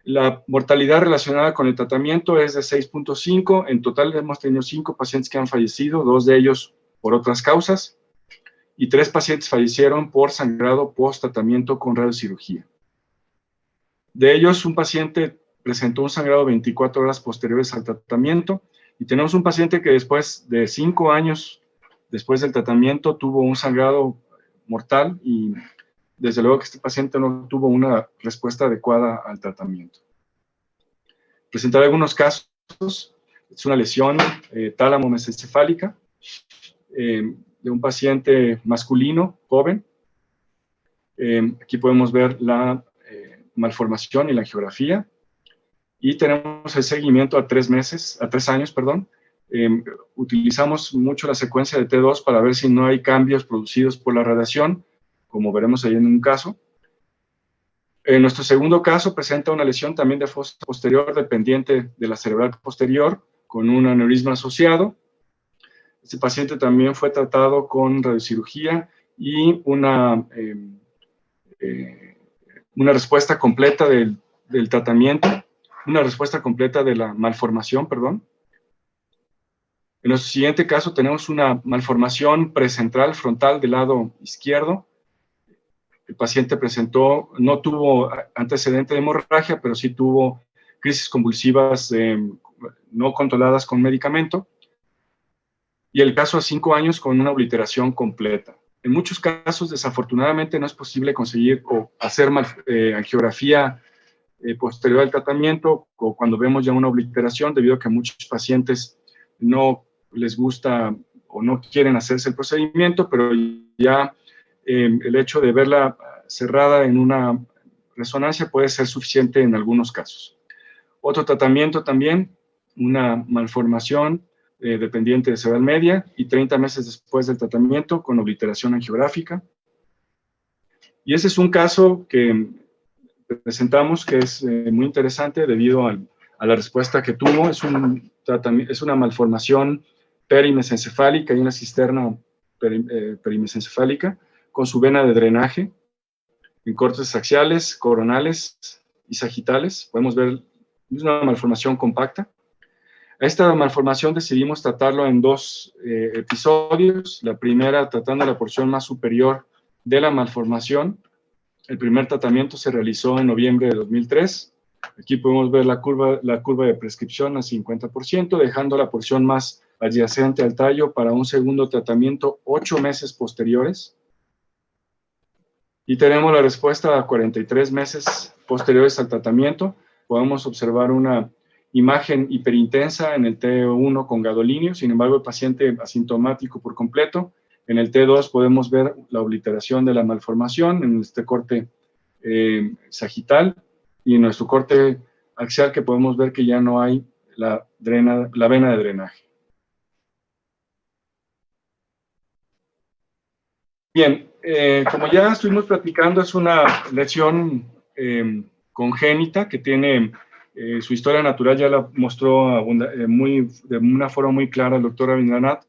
La mortalidad relacionada con el tratamiento es de 6.5. En total hemos tenido 5 pacientes que han fallecido, 2 de ellos por otras causas, y 3 pacientes fallecieron por sangrado post-tratamiento con radiocirugía. De ellos, un paciente presentó un sangrado 24 horas posteriores al tratamiento, y tenemos un paciente que después de 5 años después del tratamiento tuvo un sangrado mortal, y desde luego que este paciente no tuvo una respuesta adecuada al tratamiento. Presentaré algunos casos. Es una lesión tálamo mesencefálica de un paciente masculino, joven. Aquí podemos ver la malformación y la angiografía, y tenemos el seguimiento a 3 años. Utilizamos mucho la secuencia de T2 para ver si no hay cambios producidos por la radiación, como veremos ahí en un caso. En nuestro segundo caso presenta una lesión también de fosa posterior dependiente de la cerebral posterior, con un aneurisma asociado. Este paciente también fue tratado con radiocirugía y una respuesta completa del tratamiento, una respuesta completa de la malformación, perdón. En nuestro siguiente caso tenemos una malformación precentral frontal del lado izquierdo. El paciente no tuvo antecedente de hemorragia, pero sí tuvo crisis convulsivas no controladas con medicamento. Y el caso a 5 años con una obliteración completa. En muchos casos, desafortunadamente, no es posible conseguir o hacer angiografía posterior al tratamiento, o cuando vemos ya una obliteración, debido a que muchos pacientes no les gusta o no quieren hacerse el procedimiento, pero ya el hecho de verla cerrada en una resonancia puede ser suficiente en algunos casos. Otro tratamiento también una malformación dependiente de cerebral media y 30 meses después del tratamiento con obliteración angiográfica. Y ese es un caso que presentamos que es muy interesante debido a la respuesta que tuvo. Es una malformación perimesencefálica y una cisterna perimesencefálica con su vena de drenaje en cortes axiales, coronales y sagitales. Podemos ver, es una malformación compacta. A esta malformación decidimos tratarlo en dos episodios. La primera tratando la porción más superior de la malformación. El primer tratamiento se realizó en noviembre de 2003. Aquí podemos ver la curva de prescripción a 50%, dejando la porción más adyacente al tallo para un segundo tratamiento 8 meses posteriores. Y tenemos la respuesta a 43 meses posteriores al tratamiento. Podemos observar una imagen hiperintensa en el T1 con gadolinio, sin embargo el paciente asintomático por completo. En el T2 podemos ver la obliteración de la malformación en este corte sagital y en nuestro corte axial que podemos ver que ya no hay la vena de drenaje. Bien, como ya estuvimos platicando, es una lesión congénita que tiene su historia natural, ya la mostró de una forma muy clara el doctor Abindranath.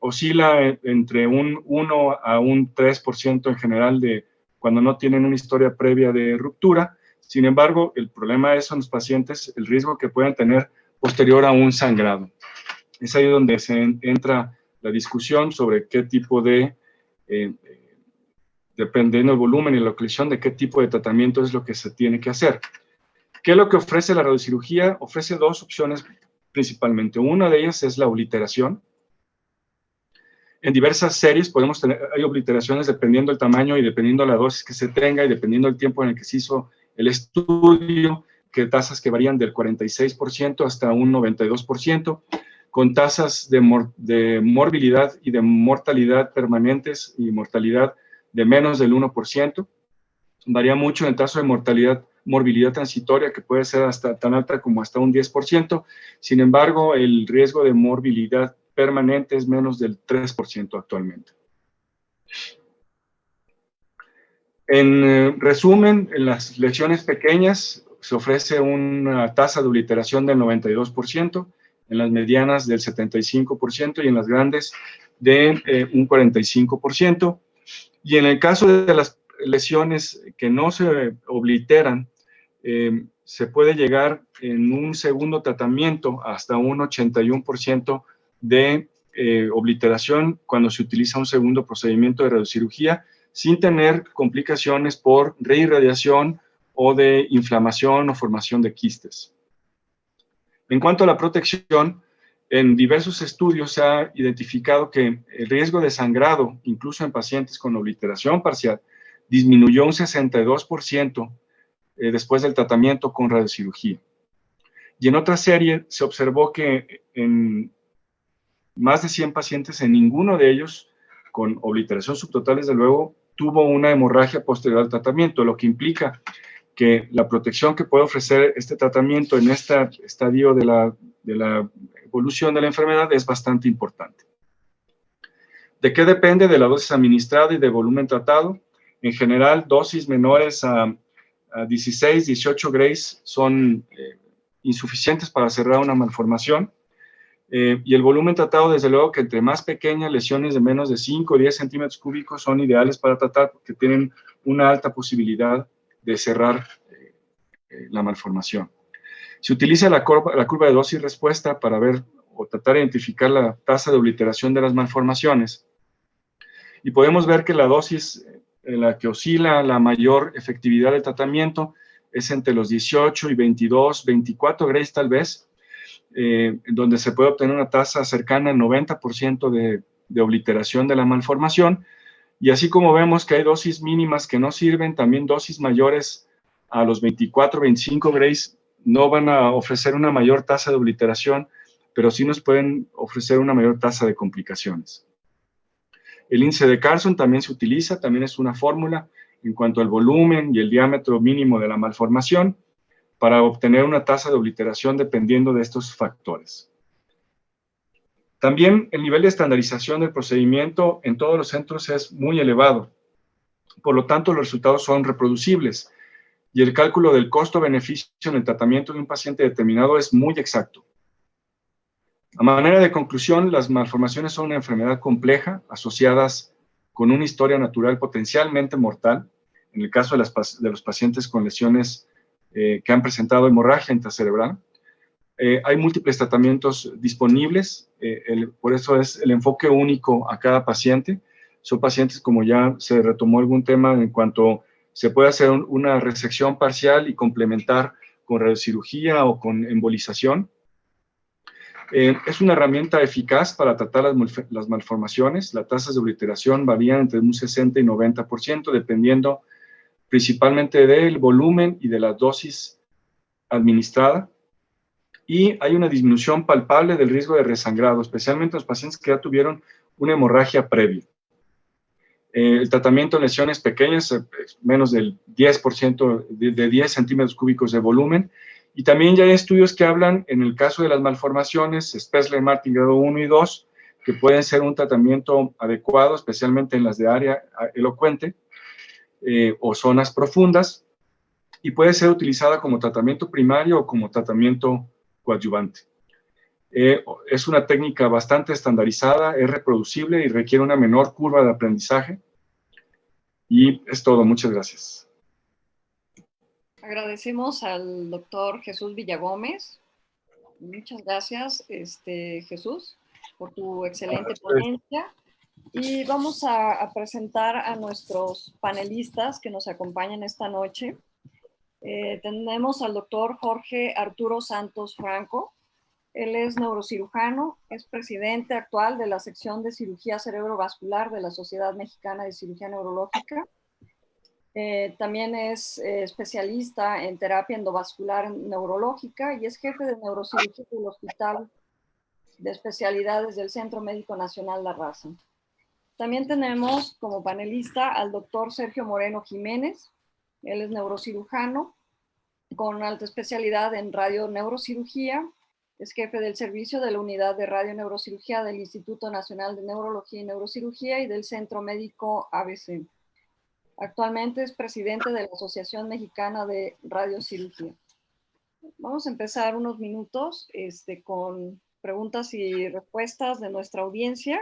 Oscila entre un 1 a un 3% en general de cuando no tienen una historia previa de ruptura. Sin embargo, el problema es en los pacientes el riesgo que pueden tener posterior a un sangrado. Es ahí donde se entra la discusión sobre qué tipo de, dependiendo del volumen y la localización, de qué tipo de tratamiento es lo que se tiene que hacer. ¿Qué es lo que ofrece la radiocirugía? Ofrece dos opciones principalmente. Una de ellas es la obliteración. En diversas series hay obliteraciones dependiendo del tamaño y dependiendo de la dosis que se tenga y dependiendo del tiempo en el que se hizo el estudio, que tasas que varían del 46% hasta un 92%, con tasas de morbilidad y de mortalidad permanentes y mortalidad de menos del 1%. Varía mucho en el caso de morbilidad transitoria, que puede ser hasta tan alta como hasta un 10%. Sin embargo, el riesgo de morbilidad permanente es menos del 3% actualmente. En resumen, en las lesiones pequeñas se ofrece una tasa de obliteración del 92%, en las medianas del 75% y en las grandes de un 45%. Y en el caso de las lesiones que no se obliteran, se puede llegar en un segundo tratamiento hasta un 81% de obliteración cuando se utiliza un segundo procedimiento de radiocirugía sin tener complicaciones por reirradiación o de inflamación o formación de quistes. En cuanto a la protección, en diversos estudios se ha identificado que el riesgo de sangrado, incluso en pacientes con obliteración parcial, disminuyó un 62% después del tratamiento con radiocirugía. Y en otra serie se observó que en más de 100 pacientes, en ninguno de ellos, con obliteración subtotal, desde luego, tuvo una hemorragia posterior al tratamiento, lo que implica que la protección que puede ofrecer este tratamiento en este estadio de la evolución de la enfermedad es bastante importante. ¿De qué depende? De la dosis administrada y de volumen tratado. En general, dosis menores a 16, 18 grays son insuficientes para cerrar una malformación. Y el volumen tratado, desde luego que entre más pequeñas, lesiones de menos de 5 o 10 centímetros cúbicos son ideales para tratar porque tienen una alta posibilidad de cerrar la malformación. Se utiliza la curva de dosis-respuesta para ver o tratar de identificar la tasa de obliteración de las malformaciones. Y podemos ver que la dosis en la que oscila la mayor efectividad del tratamiento es entre los 18 y 22, 24 grays tal vez, donde se puede obtener una tasa cercana al 90% de obliteración de la malformación. Y así como vemos que hay dosis mínimas que no sirven, también dosis mayores a los 24, 25 grays no van a ofrecer una mayor tasa de obliteración, pero sí nos pueden ofrecer una mayor tasa de complicaciones. El índice de Carlson también se utiliza, también es una fórmula en cuanto al volumen y el diámetro mínimo de la malformación para obtener una tasa de obliteración dependiendo de estos factores. También el nivel de estandarización del procedimiento en todos los centros es muy elevado. Por lo tanto, los resultados son reproducibles y el cálculo del costo-beneficio en el tratamiento de un paciente determinado es muy exacto. A manera de conclusión, las malformaciones son una enfermedad compleja asociadas con una historia natural potencialmente mortal, en el caso de los pacientes con lesiones que han presentado hemorragia intracerebral. Hay múltiples tratamientos disponibles, por eso es el enfoque único a cada paciente. Son pacientes, como ya se retomó algún tema, en cuanto se puede hacer una resección parcial y complementar con radiocirugía o con embolización. Es una herramienta eficaz para tratar las malformaciones. Las tasas de obliteración varían entre un 60 y 90%, dependiendo principalmente del volumen y de la dosis administrada. Y hay una disminución palpable del riesgo de resangrado, especialmente en los pacientes que ya tuvieron una hemorragia previa. El tratamiento en lesiones pequeñas, menos del 10%, de 10 centímetros cúbicos de volumen. Y también ya hay estudios que hablan, en el caso de las malformaciones, Spessler-Martin grado 1 y 2, que pueden ser un tratamiento adecuado, especialmente en las de área elocuente o zonas profundas, y puede ser utilizada como tratamiento primario o como tratamiento coadyuvante. Es una técnica bastante estandarizada, es reproducible y requiere una menor curva de aprendizaje. Y es todo, muchas gracias. Agradecemos al doctor Jesús Villagómez. Muchas gracias, Jesús, por tu excelente ponencia. Y vamos a presentar a nuestros panelistas que nos acompañan esta noche. Tenemos al doctor Jorge Arturo Santos Franco. Él es neurocirujano, es presidente actual de la sección de cirugía cerebrovascular de la Sociedad Mexicana de Cirugía Neurológica. También es especialista en terapia endovascular neurológica y es jefe de neurocirugía del Hospital de Especialidades del Centro Médico Nacional La Raza. También tenemos como panelista al doctor Sergio Moreno Jiménez. Él es neurocirujano con alta especialidad en radioneurocirugía. Es jefe del servicio de la unidad de radioneurocirugía del Instituto Nacional de Neurología y Neurocirugía y del Centro Médico ABC. Actualmente es presidente de la Asociación Mexicana de Radiocirugía. Vamos a empezar unos minutos con preguntas y respuestas de nuestra audiencia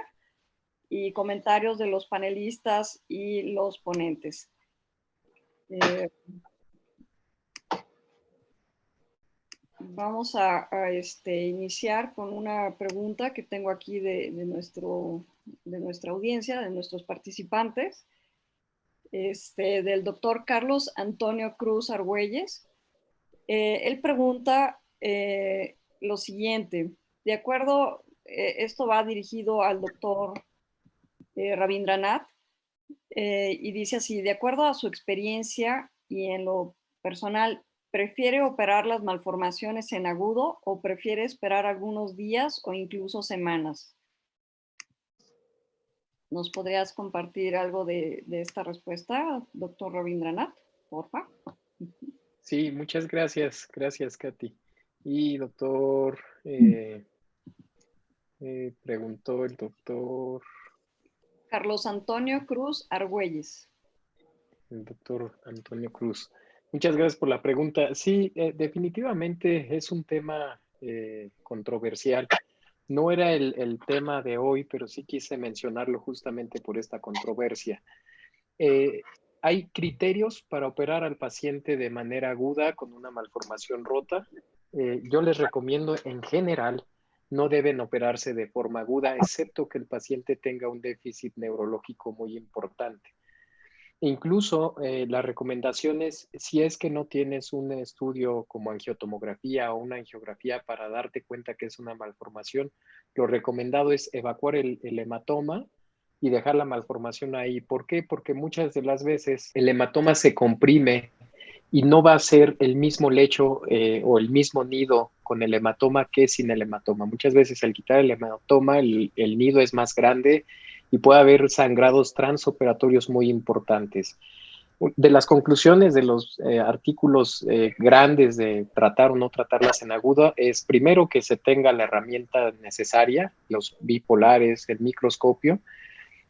y comentarios de los panelistas y los ponentes. Vamos a iniciar con una pregunta que tengo aquí de nuestra audiencia, de nuestros participantes, del doctor Carlos Antonio Cruz Argüelles. Él pregunta lo siguiente, de acuerdo, esto va dirigido al doctor Rabindranath, y dice así, de acuerdo a su experiencia y en lo personal, ¿prefiere operar las malformaciones en agudo o prefiere esperar algunos días o incluso semanas? ¿Nos podrías compartir algo de esta respuesta, doctor Rabindranath, porfa? Sí, muchas gracias. Gracias, Katy. Y doctor, preguntó el doctor... Carlos Antonio Cruz Argüelles. El doctor Antonio Cruz. Muchas gracias por la pregunta. Sí, definitivamente es un tema controversial. No era el tema de hoy, pero sí quise mencionarlo justamente por esta controversia. Hay criterios para operar al paciente de manera aguda con una malformación rota. Yo les recomiendo en general no deben operarse de forma aguda, excepto que el paciente tenga un déficit neurológico muy importante. Incluso las recomendaciones, si es que no tienes un estudio como angiotomografía o una angiografía para darte cuenta que es una malformación, lo recomendado es evacuar el hematoma y dejar la malformación ahí. ¿Por qué? Porque muchas de las veces el hematoma se comprime y no va a ser el mismo lecho o el mismo nido con el hematoma que sin el hematoma. Muchas veces al quitar el hematoma el nido es más grande y puede haber sangrados transoperatorios muy importantes. de las conclusiones de los artículos grandes de tratar o no tratarlas en agudo es primero que se tenga la herramienta necesaria, los bipolares, el microscopio,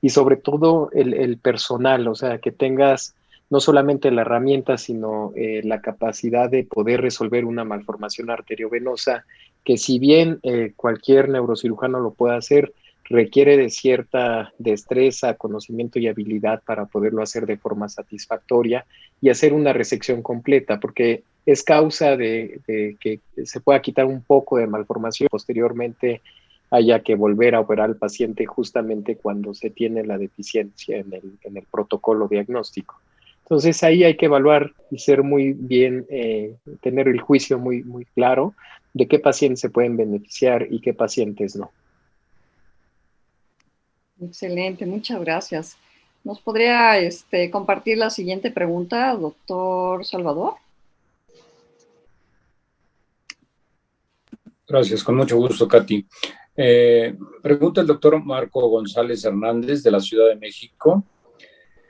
y sobre todo el personal, o sea, que tengas no solamente la herramienta, sino la capacidad de poder resolver una malformación arteriovenosa, que si bien cualquier neurocirujano lo puede hacer, requiere de cierta destreza, conocimiento y habilidad para poderlo hacer de forma satisfactoria y hacer una resección completa, porque es causa de que se pueda quitar un poco de malformación, posteriormente haya que volver a operar al paciente justamente cuando se tiene la deficiencia en el protocolo diagnóstico. Entonces ahí hay que evaluar y ser muy bien, tener el juicio muy, muy claro de qué pacientes se pueden beneficiar y qué pacientes no. Excelente, muchas gracias. ¿Nos podría compartir la siguiente pregunta, doctor Salvador? Gracias, con mucho gusto, Katy. Pregunta el doctor Marco González Hernández de la Ciudad de México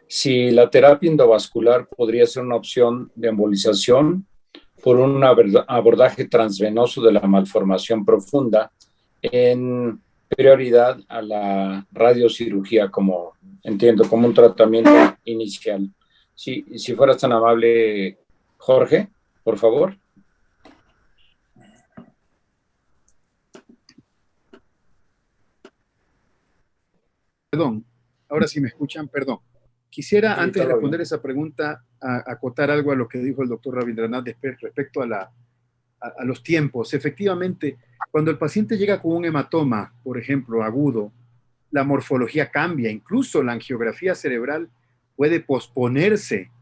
si la terapia endovascular podría ser una opción de embolización por un abordaje transvenoso de la malformación profunda en prioridad a la radiocirugía, como entiendo, como un tratamiento inicial. Si fueras tan amable, Jorge, por favor. Perdón, ahora sí me escuchan, perdón. Quisiera, Sí, antes de responder esa pregunta, acotar algo a lo que dijo el doctor Rabindranath respecto a los tiempos. Efectivamente, cuando el paciente llega con un hematoma, por ejemplo, agudo, la morfología cambia, incluso la angiografía cerebral puede posponerse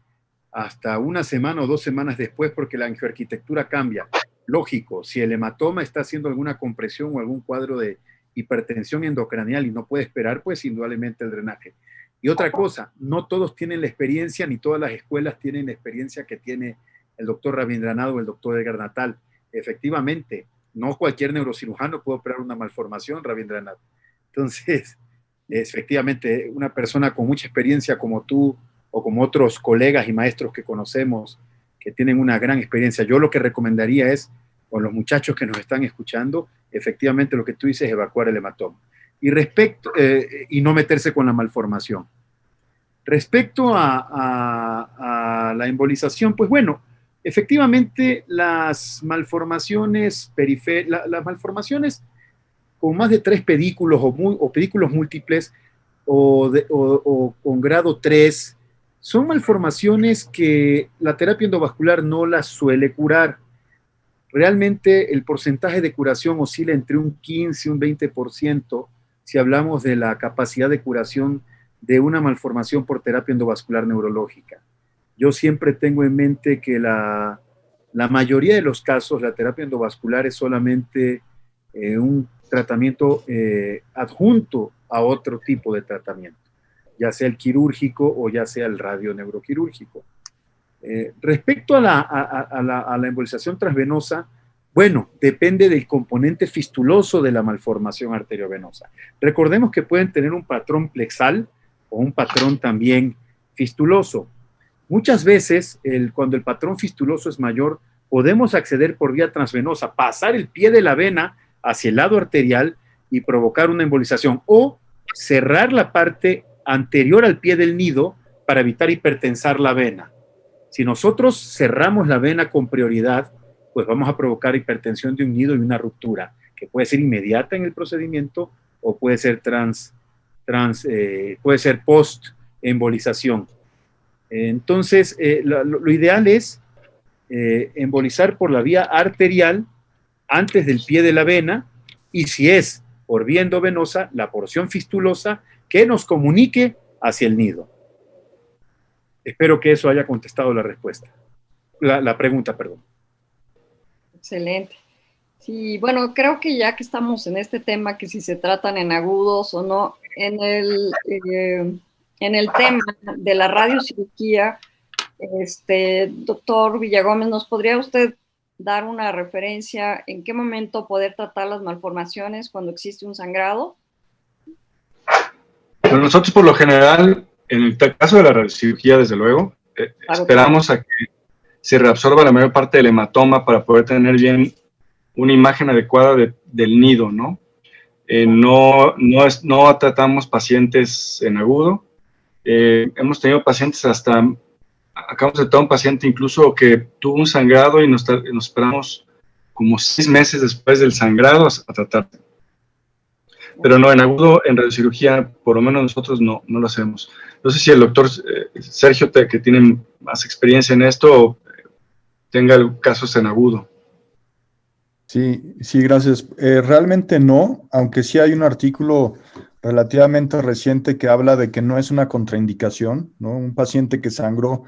hasta una semana o 2 semanas después porque la angioarquitectura cambia. Lógico, si el hematoma está haciendo alguna compresión o algún cuadro de hipertensión endocranial y no puede esperar, pues indudablemente el drenaje. Y otra cosa, no todos tienen la experiencia, ni todas las escuelas tienen la experiencia que tiene el doctor Rabindranath o el doctor Edgar Natal. Efectivamente, no cualquier neurocirujano puede operar una malformación, Rabindranath. Entonces, efectivamente, una persona con mucha experiencia como tú o como otros colegas y maestros que conocemos que tienen una gran experiencia, yo lo que recomendaría es, con los muchachos que nos están escuchando, efectivamente lo que tú dices, evacuar el hematoma. Y no meterse con la malformación. Respecto a la embolización, pues bueno, efectivamente las malformaciones las malformaciones con más de 3 pedículos o pedículos múltiples o con grado 3 son malformaciones que la terapia endovascular no las suele curar. Realmente el porcentaje de curación oscila entre un 15 y un 20% si hablamos de la capacidad de curación de una malformación por terapia endovascular neurológica. Yo siempre tengo en mente que la mayoría de los casos la terapia endovascular es solamente un tratamiento adjunto a otro tipo de tratamiento, ya sea el quirúrgico o ya sea el radioneuroquirúrgico. Respecto a la embolización transvenosa, bueno, depende del componente fistuloso de la malformación arteriovenosa. Recordemos que pueden tener un patrón plexal o un patrón también fistuloso. Muchas veces, cuando el patrón fistuloso es mayor, podemos acceder por vía transvenosa, pasar el pie de la vena hacia el lado arterial y provocar una embolización, o cerrar la parte anterior al pie del nido para evitar hipertensar la vena. Si nosotros cerramos la vena con prioridad, pues vamos a provocar hipertensión de un nido y una ruptura, que puede ser inmediata en el procedimiento o puede ser puede ser post-embolización. Entonces, lo ideal es embolizar por la vía arterial antes del pie de la vena, y si es por vía endovenosa, la porción fistulosa que nos comunique hacia el nido. Espero que eso haya contestado la respuesta. La pregunta, perdón. Excelente. Sí, bueno, creo que ya que estamos en este tema, que si se tratan en agudos o no, en el tema de la radiocirugía, doctor Villagómez, ¿nos podría usted dar una referencia en qué momento poder tratar las malformaciones cuando existe un sangrado? Bueno, nosotros por lo general, en el caso de la radiocirugía, desde luego, esperamos a que se reabsorba la mayor parte del hematoma para poder tener bien una imagen adecuada del nido, ¿no? No tratamos pacientes en agudo. Hemos tenido pacientes acabamos de tratar un paciente incluso que tuvo un sangrado y nos esperamos como 6 meses después del sangrado a tratar. Pero no, en agudo, en radiocirugía, por lo menos nosotros no lo hacemos. No sé si el doctor Sergio, que tiene más experiencia en esto, tenga casos en agudo. Sí, sí, gracias. Realmente no, aunque sí hay un artículo relativamente reciente que habla de que no es una contraindicación, ¿no? Un paciente que sangró,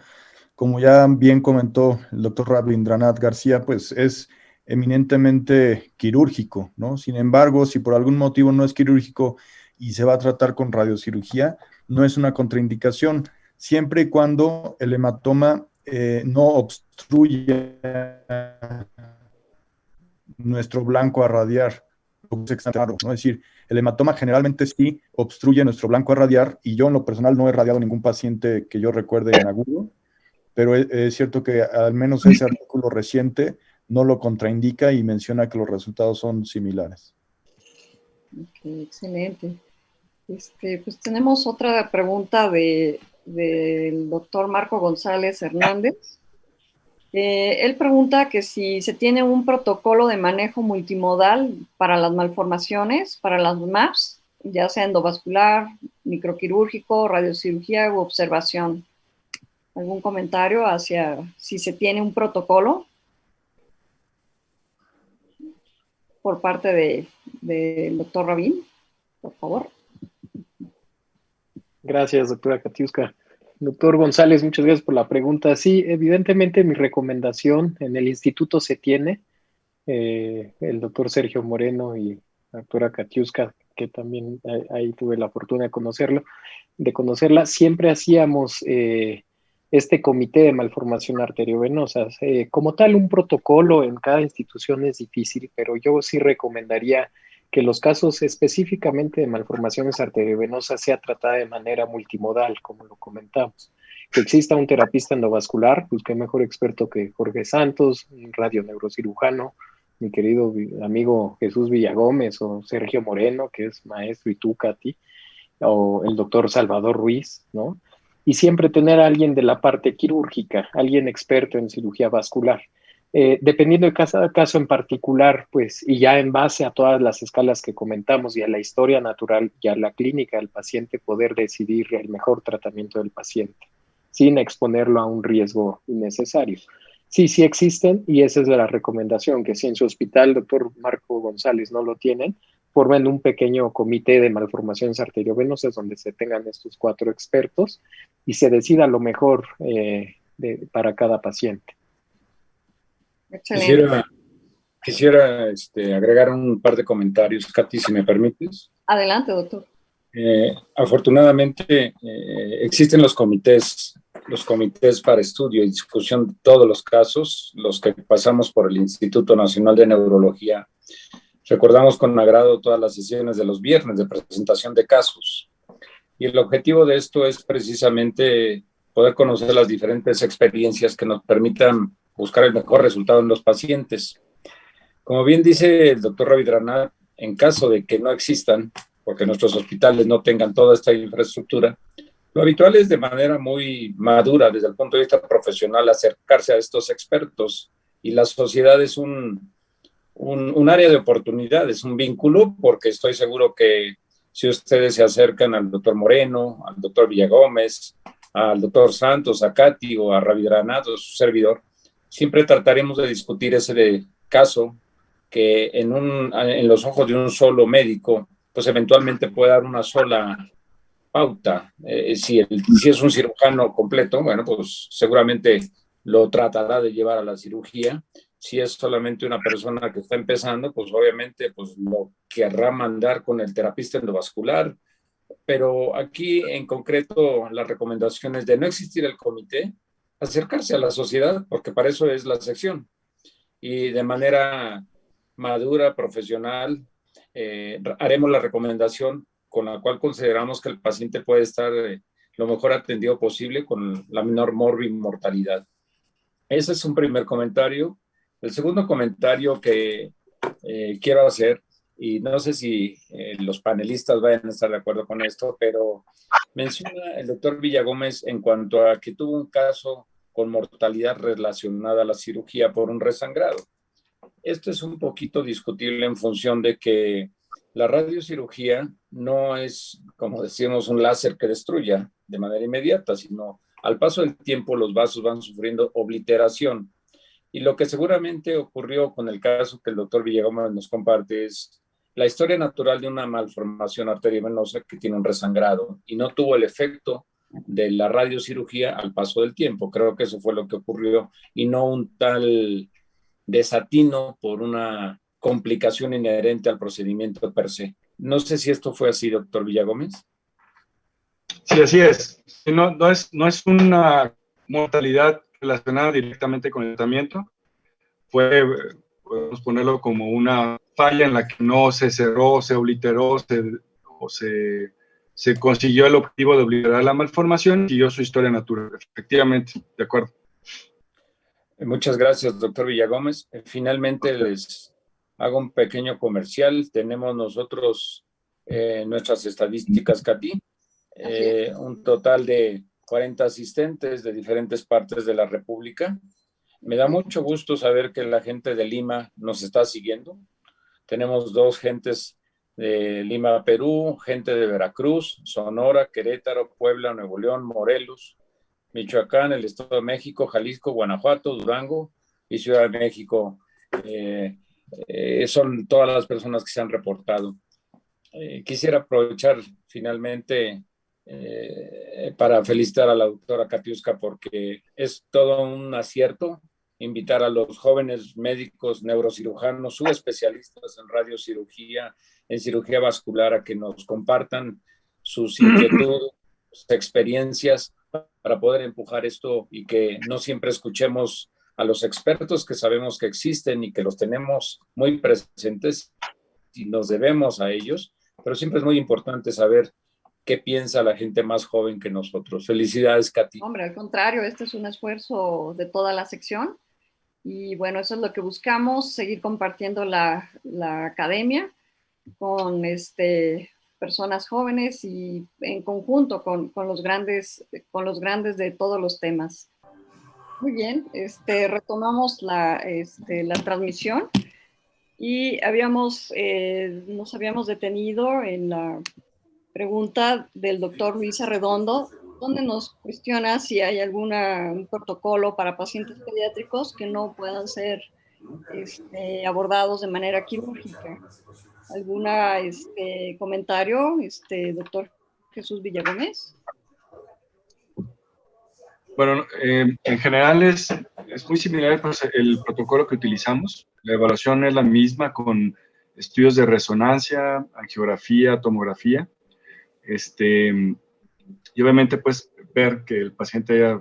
como ya bien comentó el doctor Rabindranath García, pues es eminentemente quirúrgico, ¿no? Sin embargo, si por algún motivo no es quirúrgico y se va a tratar con radiocirugía, no es una contraindicación, siempre y cuando el hematoma no obstruya nuestro blanco a radiar, ¿no? Es decir, el hematoma generalmente sí obstruye nuestro blanco a radiar, y yo en lo personal no he radiado ningún paciente que yo recuerde en agudo, pero es cierto que al menos ese artículo reciente no lo contraindica y menciona que los resultados son similares. Okay, excelente. Pues tenemos otra pregunta del doctor Marco González Hernández. Él pregunta que si se tiene un protocolo de manejo multimodal para las malformaciones, para las MAPS, ya sea endovascular, microquirúrgico, radiocirugía u observación. ¿Algún comentario hacia si se tiene un protocolo por parte del doctor Rabin? Por favor. Gracias, doctora Katiuska. Doctor González, muchas gracias por la pregunta. Sí, evidentemente mi recomendación en el instituto se tiene. El doctor Sergio Moreno y la doctora Katiuska, que también ahí tuve la fortuna de conocerla, siempre hacíamos este comité de malformación arteriovenosa. Como tal, un protocolo en cada institución es difícil, pero yo sí recomendaría que los casos específicamente de malformaciones arteriovenosas sea tratada de manera multimodal, como lo comentamos. Que exista un terapista endovascular, pues qué mejor experto que Jorge Santos, un radioneurocirujano, mi querido amigo Jesús Villagómez o Sergio Moreno, que es maestro, y tú, Katy, o el doctor Salvador Ruiz, ¿no? Y siempre tener a alguien de la parte quirúrgica, alguien experto en cirugía vascular. Dependiendo de cada caso en particular, pues, y ya en base a todas las escalas que comentamos y a la historia natural y a la clínica del paciente, poder decidir el mejor tratamiento del paciente, sin exponerlo a un riesgo innecesario. Sí, sí existen, y esa es la recomendación, que si en su hospital, doctor Marco González, no lo tienen, formen un pequeño comité de malformaciones arteriovenosas donde se tengan estos 4 expertos y se decida lo mejor para cada paciente. Excelente. Quisiera agregar un par de comentarios, Katy, si me permites. Adelante, doctor. Afortunadamente existen los comités para estudio y discusión de todos los casos, los que pasamos por el Instituto Nacional de Neurología. Recordamos con agrado todas las sesiones de los viernes de presentación de casos. Y el objetivo de esto es precisamente poder conocer las diferentes experiencias que nos permitan buscar el mejor resultado en los pacientes. Como bien dice el doctor Rabindranath, en caso de que no existan, porque nuestros hospitales no tengan toda esta infraestructura, lo habitual es de manera muy madura desde el punto de vista profesional acercarse a estos expertos, y la sociedad es un área de oportunidades, un vínculo, porque estoy seguro que si ustedes se acercan al doctor Moreno, al doctor Villagómez, al doctor Santos, a Katy o a Rabindranath, su servidor, siempre trataremos de discutir ese caso que en los ojos de un solo médico, pues eventualmente puede dar una sola pauta. Si es un cirujano completo, bueno, pues seguramente lo tratará de llevar a la cirugía. Si es solamente una persona que está empezando, pues obviamente pues lo querrá mandar con el terapista endovascular. Pero aquí en concreto las recomendaciones de no existir el comité, acercarse a la sociedad, porque para eso es la sección. Y de manera madura, profesional, haremos la recomendación con la cual consideramos que el paciente puede estar lo mejor atendido posible con la menor mortalidad. Ese es un primer comentario. El segundo comentario que quiero hacer, y no sé si los panelistas vayan a estar de acuerdo con esto, pero menciona el doctor Villagómez en cuanto a que tuvo un caso con mortalidad relacionada a la cirugía por un resangrado. Esto es un poquito discutible en función de que la radiocirugía no es, como decíamos, un láser que destruya de manera inmediata, sino al paso del tiempo los vasos van sufriendo obliteración. Y lo que seguramente ocurrió con el caso que el doctor Villagómez nos comparte es la historia natural de una malformación arteriovenosa que tiene un resangrado y no tuvo el efecto de la radiocirugía al paso del tiempo. Creo que eso fue lo que ocurrió y no un tal desatino por una complicación inherente al procedimiento per se. No sé si esto fue así, doctor Villagómez. Sí, así es. No es una mortalidad relacionada directamente con el tratamiento. Podemos ponerlo como una falla en la que no se cerró, se obliteró, se consiguió el objetivo de obliterar la malformación y siguió su historia natural. Efectivamente, de acuerdo. Muchas gracias, doctor Villagómez. Finalmente les hago un pequeño comercial. Tenemos nosotros nuestras estadísticas, Katy. Un total de 40 asistentes de diferentes partes de la República. Me da mucho gusto saber que la gente de Lima nos está siguiendo. Tenemos 2 gentes de Lima, Perú, gente de Veracruz, Sonora, Querétaro, Puebla, Nuevo León, Morelos, Michoacán, el Estado de México, Jalisco, Guanajuato, Durango y Ciudad de México. Son todas las personas que se han reportado. Quisiera aprovechar finalmente para felicitar a la doctora Katiuska porque es todo un acierto invitar a los jóvenes médicos neurocirujanos, subespecialistas en radiocirugía, en cirugía vascular, a que nos compartan sus inquietudes, sus experiencias para poder empujar esto y que no siempre escuchemos a los expertos que sabemos que existen y que los tenemos muy presentes y nos debemos a ellos, pero siempre es muy importante saber qué piensa la gente más joven que nosotros. Felicidades, Katy. Hombre, al contrario, este es un esfuerzo de toda la sección y bueno, eso es lo que buscamos, seguir compartiendo la academia con personas jóvenes y en conjunto con los grandes de todos los temas. Muy bien, retomamos la transmisión y nos habíamos detenido en la pregunta del doctor Luis Arredondo, donde nos cuestiona si hay un protocolo para pacientes pediátricos que no puedan ser abordados de manera quirúrgica. ¿Algún comentario, doctor Jesús Villagómez? Bueno, en general es muy similar pues, el protocolo que utilizamos. La evaluación es la misma con estudios de resonancia, angiografía, tomografía. Y obviamente pues ver que el paciente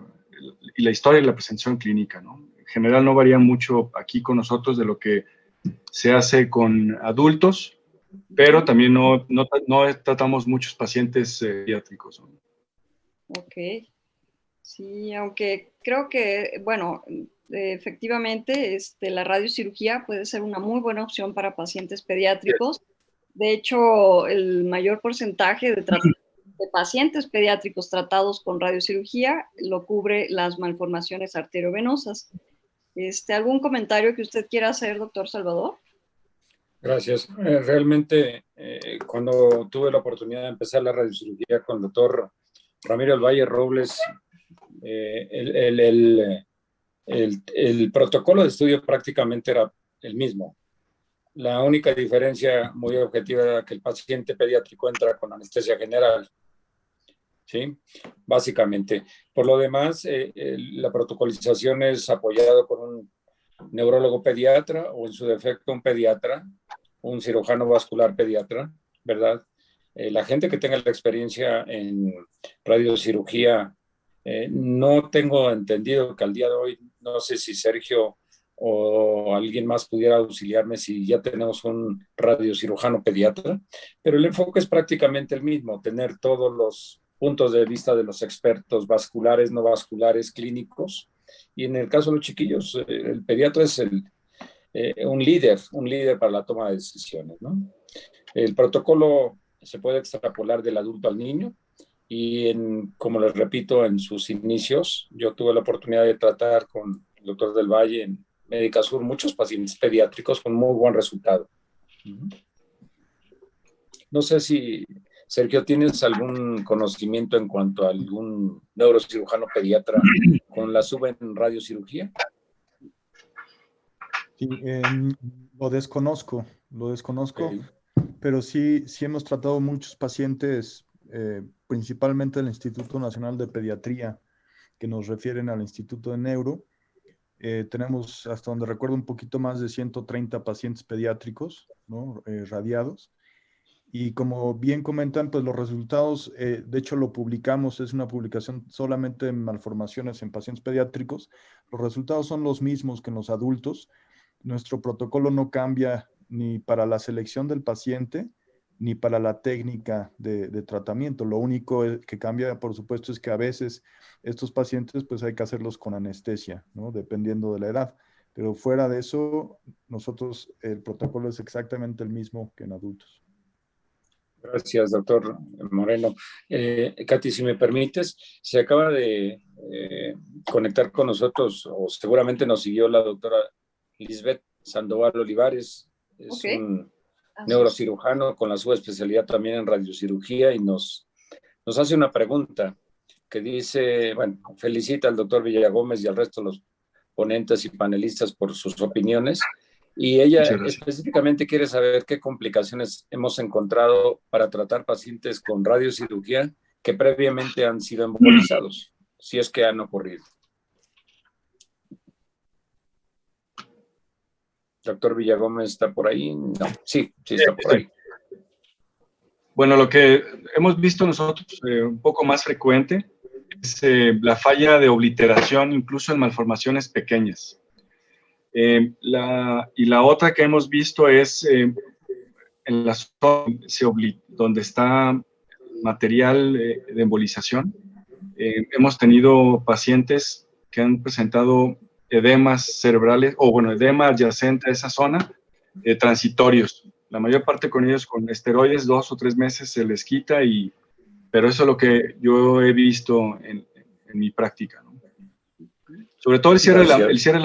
y la historia y la presentación clínica, ¿no? En general no varía mucho aquí con nosotros de lo que se hace con adultos, pero también no tratamos muchos pacientes pediátricos, ¿no? Ok. Sí, aunque creo que, bueno, efectivamente la radiocirugía puede ser una muy buena opción para pacientes pediátricos. De hecho, el mayor porcentaje de pacientes pediátricos tratados con radiocirugía lo cubre las malformaciones arteriovenosas. ¿Algún comentario que usted quiera hacer, doctor Salvador? Gracias. Realmente, cuando tuve la oportunidad de empezar la radiocirugía con el doctor Ramiro del Valle Robles, el protocolo de estudio prácticamente era el mismo. La única diferencia muy objetiva era que el paciente pediátrico entra con anestesia general, ¿sí? Básicamente. Por lo demás, la protocolización es apoyada por un neurólogo pediatra o en su defecto un pediatra, un cirujano vascular pediatra, ¿verdad? La gente que tenga la experiencia en radiocirugía, no tengo entendido que al día de hoy, no sé si Sergio o alguien más pudiera auxiliarme si ya tenemos un radiocirujano pediatra, pero el enfoque es prácticamente el mismo, tener todos los puntos de vista de los expertos vasculares, no vasculares, clínicos. Y en el caso de los chiquillos, el pediatra es un líder para la toma de decisiones, ¿no? El protocolo se puede extrapolar del adulto al niño y, como les repito, en sus inicios, yo tuve la oportunidad de tratar con el doctor del Valle en Médica Sur muchos pacientes pediátricos con muy buen resultado. No sé si, Sergio, ¿tienes algún conocimiento en cuanto a algún neurocirujano pediatra con la sub en radiocirugía? Sí, lo desconozco, Okay. pero sí hemos tratado muchos pacientes, principalmente del Instituto Nacional de Pediatría, que nos refieren al Instituto de Neuro. Tenemos, hasta donde recuerdo, un poquito más de 130 pacientes pediátricos, ¿no? Radiados. Y como bien comentan, pues los resultados, de hecho lo publicamos, es una publicación solamente en malformaciones en pacientes pediátricos. Los resultados son los mismos que en los adultos. Nuestro protocolo no cambia ni para la selección del paciente, ni para la técnica de tratamiento. Lo único que cambia, por supuesto, es que a veces estos pacientes pues hay que hacerlos con anestesia, ¿no? Dependiendo de la edad. Pero fuera de eso, nosotros, el protocolo es exactamente el mismo que en adultos. Gracias, doctor Moreno. Katy, si me permites, se acaba de conectar con nosotros, o seguramente nos siguió la doctora Lisbeth Sandoval Olivares. Es un neurocirujano con la subespecialidad también en radiocirugía y nos hace una pregunta que dice, bueno, felicita al doctor Villagómez y al resto de los ponentes y panelistas por sus opiniones. Y ella específicamente quiere saber qué complicaciones hemos encontrado para tratar pacientes con radiocirugía que previamente han sido embolizados, si es que han ocurrido. Doctor Villagómez, ¿está por ahí? No, sí está por ahí. Bueno, lo que hemos visto nosotros un poco más frecuente es la falla de obliteración, incluso en malformaciones pequeñas. Y la otra que hemos visto es en la zona donde está material de embolización. Hemos tenido pacientes que han presentado edemas cerebrales, o bueno, edema adyacente a esa zona, transitorios. La mayor parte con ellos con esteroides, 2 o 3 meses se les quita, pero eso es lo que yo he visto en mi práctica, ¿no? Sobre todo el cierre de la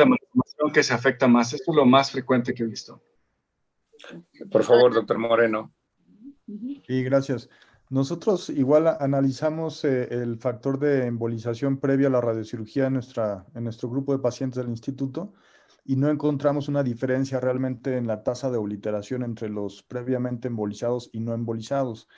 malformación que se afecta más. Esto es lo más frecuente que he visto. Por favor, doctor Moreno. Sí, gracias. Nosotros igual analizamos el factor de embolización previa a la radiocirugía en nuestro grupo de pacientes del instituto y no encontramos una diferencia realmente en la tasa de obliteración entre los previamente embolizados y no embolizados.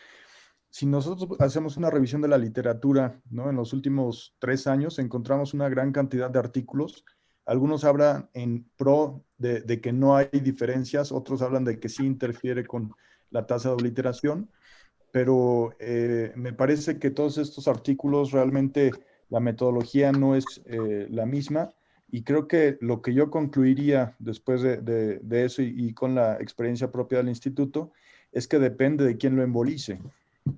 Si nosotros hacemos una revisión de la literatura, ¿no? En los últimos 3 años encontramos una gran cantidad de artículos. Algunos hablan en pro de que no hay diferencias, otros hablan de que sí interfiere con la tasa de obliteración, pero me parece que todos estos artículos realmente la metodología no es la misma y creo que lo que yo concluiría después de eso y con la experiencia propia del instituto es que depende de quién lo embolice,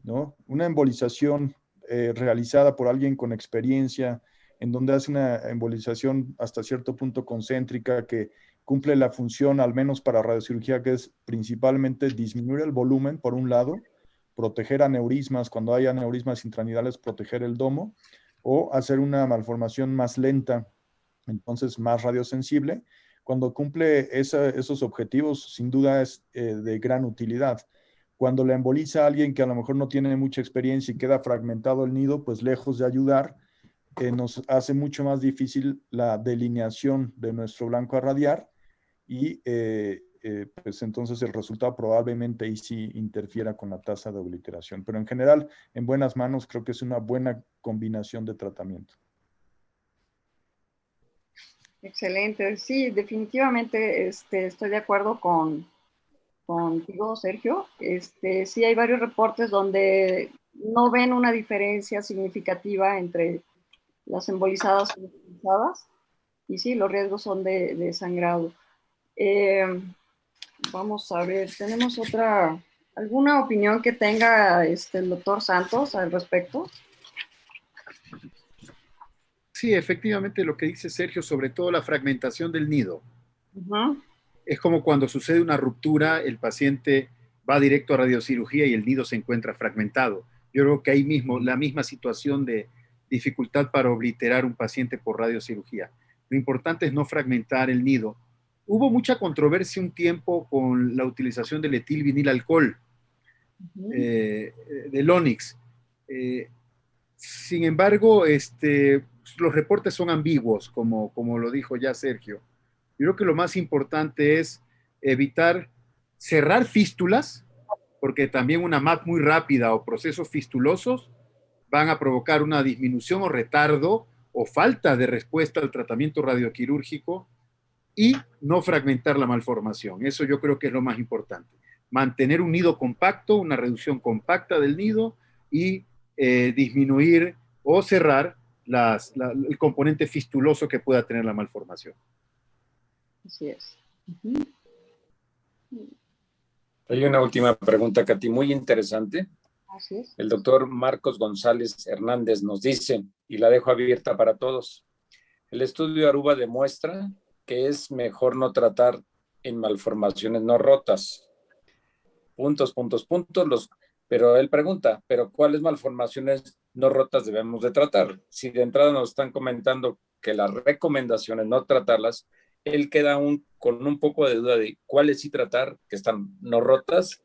¿no? Una embolización realizada por alguien con experiencia, en donde hace una embolización hasta cierto punto concéntrica que cumple la función, al menos para radiocirugía, que es principalmente disminuir el volumen, por un lado, proteger aneurismas, cuando hay aneurismas intranidales, proteger el domo, o hacer una malformación más lenta, entonces más radiosensible. Cuando cumple esos objetivos, sin duda es de gran utilidad. Cuando la emboliza a alguien que a lo mejor no tiene mucha experiencia y queda fragmentado el nido, pues lejos de ayudar, nos hace mucho más difícil la delineación de nuestro blanco a radiar y pues entonces el resultado probablemente ahí sí interfiera con la tasa de obliteración. Pero en general, en buenas manos, creo que es una buena combinación de tratamiento. Excelente, sí, definitivamente estoy de acuerdo contigo, Sergio. Sí hay varios reportes donde no ven una diferencia significativa entre las embolizadas y las embolizadas, y sí, los riesgos son de sangrado. Vamos a ver, ¿tenemos alguna opinión que tenga el doctor Santos al respecto? Sí, efectivamente lo que dice Sergio, sobre todo la fragmentación del nido. Ujú. Es como cuando sucede una ruptura, el paciente va directo a radiocirugía y el nido se encuentra fragmentado. Yo creo que ahí mismo, la misma situación de dificultad para obliterar un paciente por radiocirugía. Lo importante es no fragmentar el nido. Hubo mucha controversia un tiempo con la utilización del etilvinilalcohol, del Onix. Sin embargo, los reportes son ambiguos, como lo dijo ya Sergio. Yo creo que lo más importante es evitar cerrar fístulas, porque también una MAP muy rápida o procesos fistulosos van a provocar una disminución o retardo o falta de respuesta al tratamiento radioquirúrgico, y no fragmentar la malformación. Eso yo creo que es lo más importante. Mantener un nido compacto, una reducción compacta del nido, y disminuir o cerrar el componente fistuloso que pueda tener la malformación. Así es. Hay una última pregunta, Katy, muy interesante. Así es. El doctor Marcos González Hernández nos dice, y la dejo abierta para todos, el estudio Aruba demuestra que es mejor no tratar en malformaciones no rotas. Puntos, pero él pregunta, ¿pero cuáles malformaciones no rotas debemos de tratar? Si de entrada nos están comentando que las recomendaciones no tratarlas, él queda con un poco de duda de cuáles sí tratar, que están no rotas.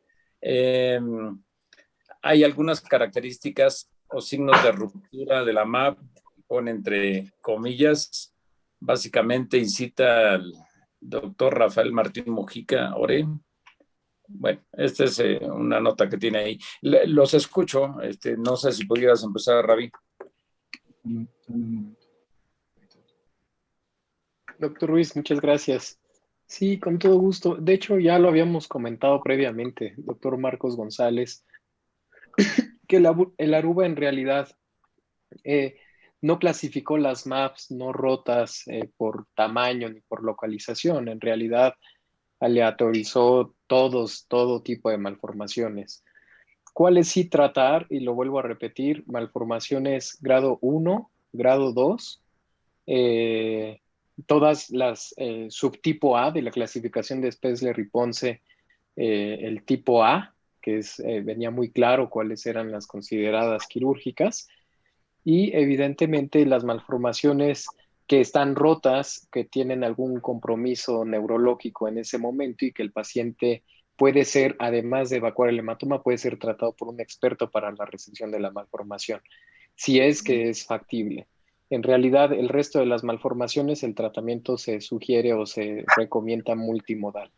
Hay algunas características o signos de ruptura de la MAP, pone entre comillas, básicamente incita al doctor Rafael Martín Mojica Ore. Bueno, esta es una nota que tiene ahí. Los escucho, no sé si pudieras empezar, Ravi. Doctor Ruiz, muchas gracias. Sí, con todo gusto. De hecho, ya lo habíamos comentado previamente, doctor Marcos González, que el Aruba en realidad no clasificó las MAPs no rotas por tamaño ni por localización. En realidad, aleatorizó todo tipo de malformaciones. ¿Cuáles sí tratar? Y lo vuelvo a repetir, malformaciones grado 1, grado 2, todas las subtipo A de la clasificación de Spetzler y Ponce, el tipo A, que venía muy claro cuáles eran las consideradas quirúrgicas, y evidentemente las malformaciones que están rotas, que tienen algún compromiso neurológico en ese momento y que el paciente puede ser, además de evacuar el hematoma, puede ser tratado por un experto para la resección de la malformación, si es que es factible. En realidad, el resto de las malformaciones, el tratamiento se sugiere o se recomienda multimodal.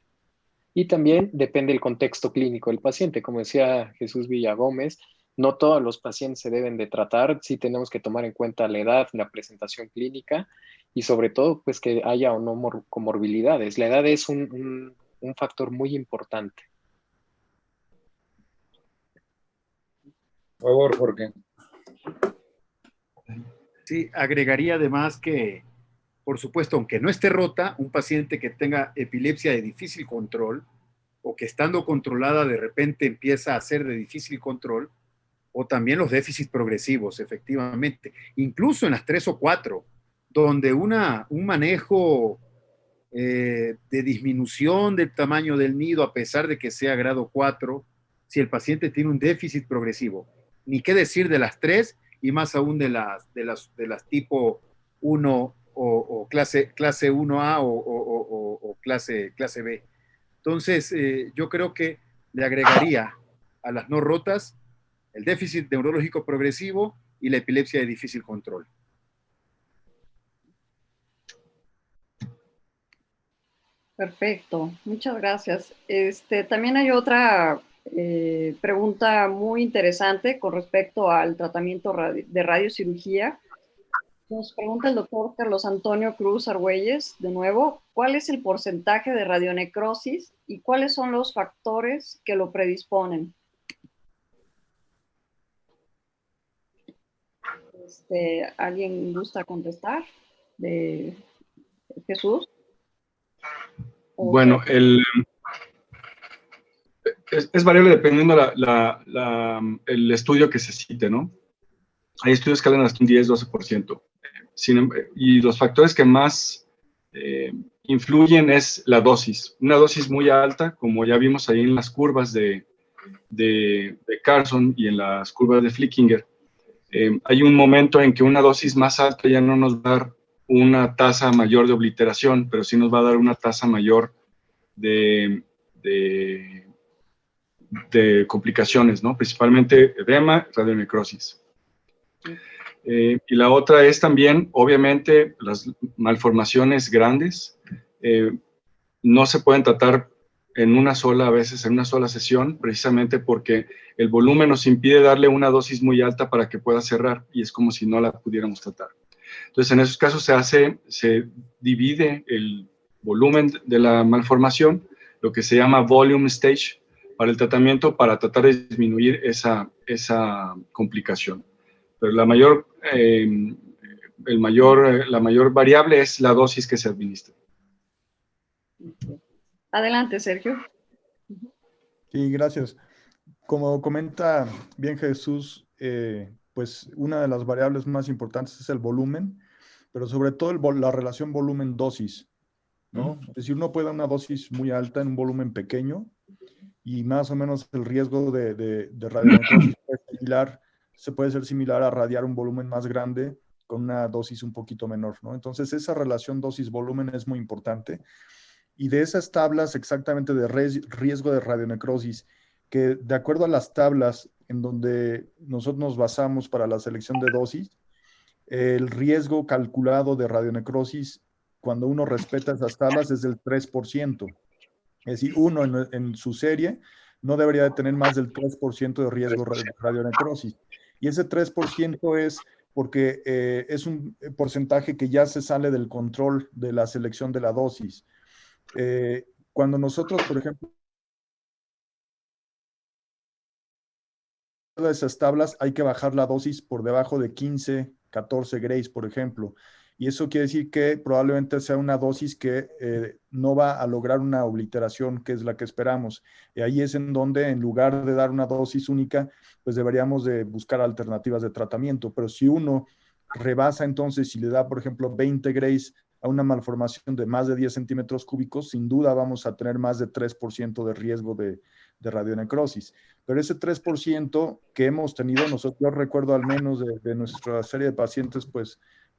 Y también depende del contexto clínico del paciente. Como decía Jesús Villagómez, no todos los pacientes se deben de tratar. Sí tenemos que tomar en cuenta la edad, la presentación clínica y sobre todo pues que haya o no comorbilidades. La edad es un factor muy importante. Por favor, Jorge. Sí, agregaría además que, por supuesto, aunque no esté rota, un paciente que tenga epilepsia de difícil control o que estando controlada de repente empieza a ser de difícil control, o también los déficits progresivos, efectivamente, incluso en las 3 o 4, donde un manejo de disminución del tamaño del nido, a pesar de que sea grado 4, si el paciente tiene un déficit progresivo, ni qué decir de las 3 y más aún de las tipo 1 o clase 1A o clase B. Entonces, yo creo que le agregaría a las no rotas el déficit neurológico progresivo y la epilepsia de difícil control. Perfecto, muchas gracias. También hay otra pregunta muy interesante con respecto al tratamiento de radiocirugía. Nos pregunta el doctor Carlos Antonio Cruz Argüelles, de nuevo, ¿cuál es el porcentaje de radionecrosis y cuáles son los factores que lo predisponen? ¿Alguien gusta contestar? ¿De Jesús? Bueno, es variable dependiendo el estudio que se cite, ¿no? Hay estudios que hablan hasta un 10-12%. Y los factores que más influyen es la dosis. Una dosis muy alta, como ya vimos ahí en las curvas de Carson y en las curvas de Flickinger, hay un momento en que una dosis más alta ya no nos va a dar una tasa mayor de obliteración, pero sí nos va a dar una tasa mayor de complicaciones, ¿no? Principalmente edema, radionecrosis. Y la otra es también, obviamente, las malformaciones grandes no se pueden tratar a veces en una sola sesión, precisamente porque el volumen nos impide darle una dosis muy alta para que pueda cerrar, y es como si no la pudiéramos tratar. Entonces, en esos casos se divide el volumen de la malformación, lo que se llama volume stage, para el tratamiento, para tratar de disminuir esa complicación. Pero la mayor variable es la dosis que se administra. Adelante, Sergio. Sí, gracias. Como comenta bien Jesús, pues una de las variables más importantes es el volumen, pero sobre todo la relación volumen-dosis, ¿no? Es decir, uno puede dar una dosis muy alta en un volumen pequeño y más o menos el riesgo de radionecrosis se puede ser similar a radiar un volumen más grande con una dosis un poquito menor, ¿no? Entonces, esa relación dosis-volumen es muy importante. Y de esas tablas exactamente de riesgo de radionecrosis, que de acuerdo a las tablas en donde nosotros nos basamos para la selección de dosis, el riesgo calculado de radionecrosis, cuando uno respeta esas tablas, es del 3%. Es decir, uno en su serie no debería de tener más del 3% de riesgo de radionecrosis. Y ese 3% es porque es un porcentaje que ya se sale del control de la selección de la dosis. Cuando nosotros, por ejemplo, de esas tablas hay que bajar la dosis por debajo de 15, 14 grays, por ejemplo. Y eso quiere decir que probablemente sea una dosis que no va a lograr una obliteración, que es la que esperamos. Y ahí es en donde, en lugar de dar una dosis única, pues deberíamos de buscar alternativas de tratamiento. Pero si uno rebasa entonces, si le da, por ejemplo, 20 grays a una malformación de más de 10 centímetros cúbicos, sin duda vamos a tener más de 3% de riesgo de radionecrosis. Pero ese 3% que hemos tenido, yo recuerdo al menos de nuestra serie de pacientes, pues